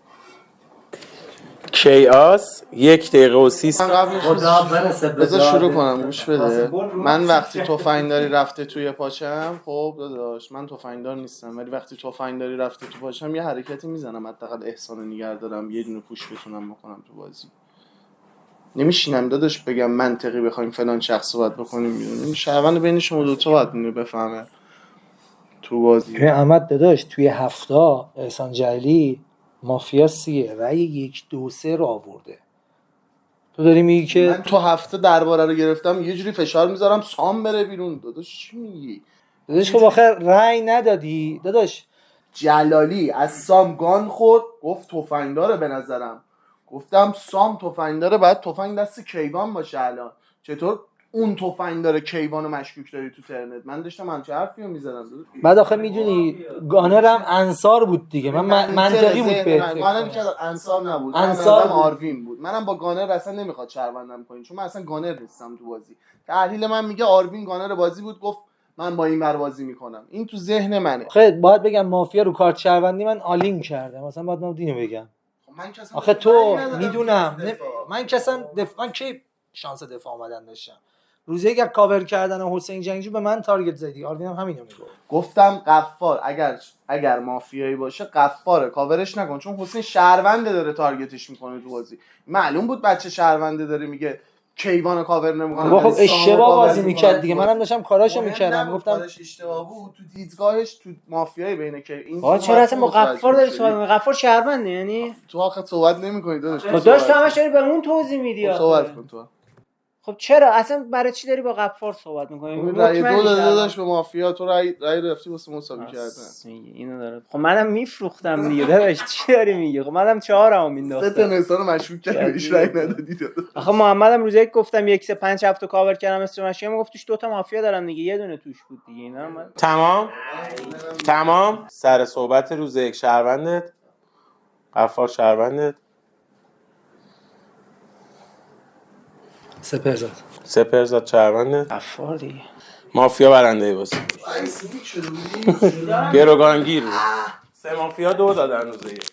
کیاس 1 دقیقه و 30 من قبلش بذار شروع کنم، گوش بده. من وقتی تفنگداری رفته توی پاچم، خب داداش من تفنگدار نیستم، ولی وقتی تفنگداری رفته تو پاچم یه حرکتی میزنم، حداقل احسان نگه دارم، یه دونه پوش بتونم بکنم تو بازی. نمیشینم داداش بگم منطقی بخوایم فلان شخص رو باید بکنیم بیرون. این شهروند بین شما دوتا باید اینو بفهمه تو بازی. احمد داداش توی 7 احسان جعلی مافیا 3 رأی 1 2 3 رو آورده. تو داری میگی که من تو هفته درباره رو گرفتم یه جوری فشار میذارم سام بره بیرون. داداش چی میگی؟ داداش خب آخر رأی ندادی داداش. جلالی از سام گان خورد گفت تفنگ داره به نظرم. گفتم سام تفنگ داره باید تفنگ دست کیوان باشه الان. چطور اون تفنگ داره کیوانو مشکوک داری تو ترنت؟ من داشتم همچه حرفی رو میزدم. بعد آخه میدونی گانرم انصار بود دیگه. من منطقی بود بهت. گانر که انصار نبود، انصار آروین بود. منم با گانر اصلا نمیخواد شهروندم کنین چون من اصلا گانر نیستم تو بازی. تحلیل من میگه آروین گانر بازی بود، گفت من با این بر بازی میکنم. این تو ذهن منه. خیلی باید بگم مافیا رو کارت شهروندی من آلین کرده. مثلا باید من دینو بگم. آخه تو میدونم من من کی شانس دفاع آمدن داشتم. روزی یک کاور کردن حسین جنگجو به من تارگت زدی. آروین هم همینو میگه. گفتم قفار اگر مافیایی باشه قفاره، کاورش نکن چون حسین شهرونده داره تارگتش میکنه تو بازی. معلوم بود بچه شهرونده داره میگه کیوانو کاور نمیکنه. خب اشتباه بازی میکرد دیگه. منم داشتم کاراشو میکردم. گفتم کارش اشتباه بود تو دیدگاهش تو مافیایی بینه که این آقا چرا اصلا با غفار داری صحبت می‌کنی؟ غفار شهرونده یعنی تو آخه صحبت نمی‌کنی داداش. تو داشت همش داری به اون توضیح میدی. صحبت کن تو. خب چرا اصلا برای چی داری با غفار صحبت می‌کنی؟ رأی 2 داداش به مافیا، تو رأی رفتی واسه مساوی کردن. اینو داره. خب منم میفروختم دیگه داداش. چی داری میگی؟ خب منم 4ام مینداختم. 3 تا انسانو مشکوک کردی بهش رأی ندادی داداش. آخه محمدم روز یک گفتم 1 3 5 7 تا کاور کردم استرامشی گفت توش 2 تا مافیا دارم دیگه، یه دونه توش بود دیگه. اینا من تمام. سر صحبت روز یک شهروندت غفار شهروندت سپرزاد شهروندت غفار دیگه مافیا برنده بازی گروگانگیر بود. 3 مافیا 2 دادن روز یک.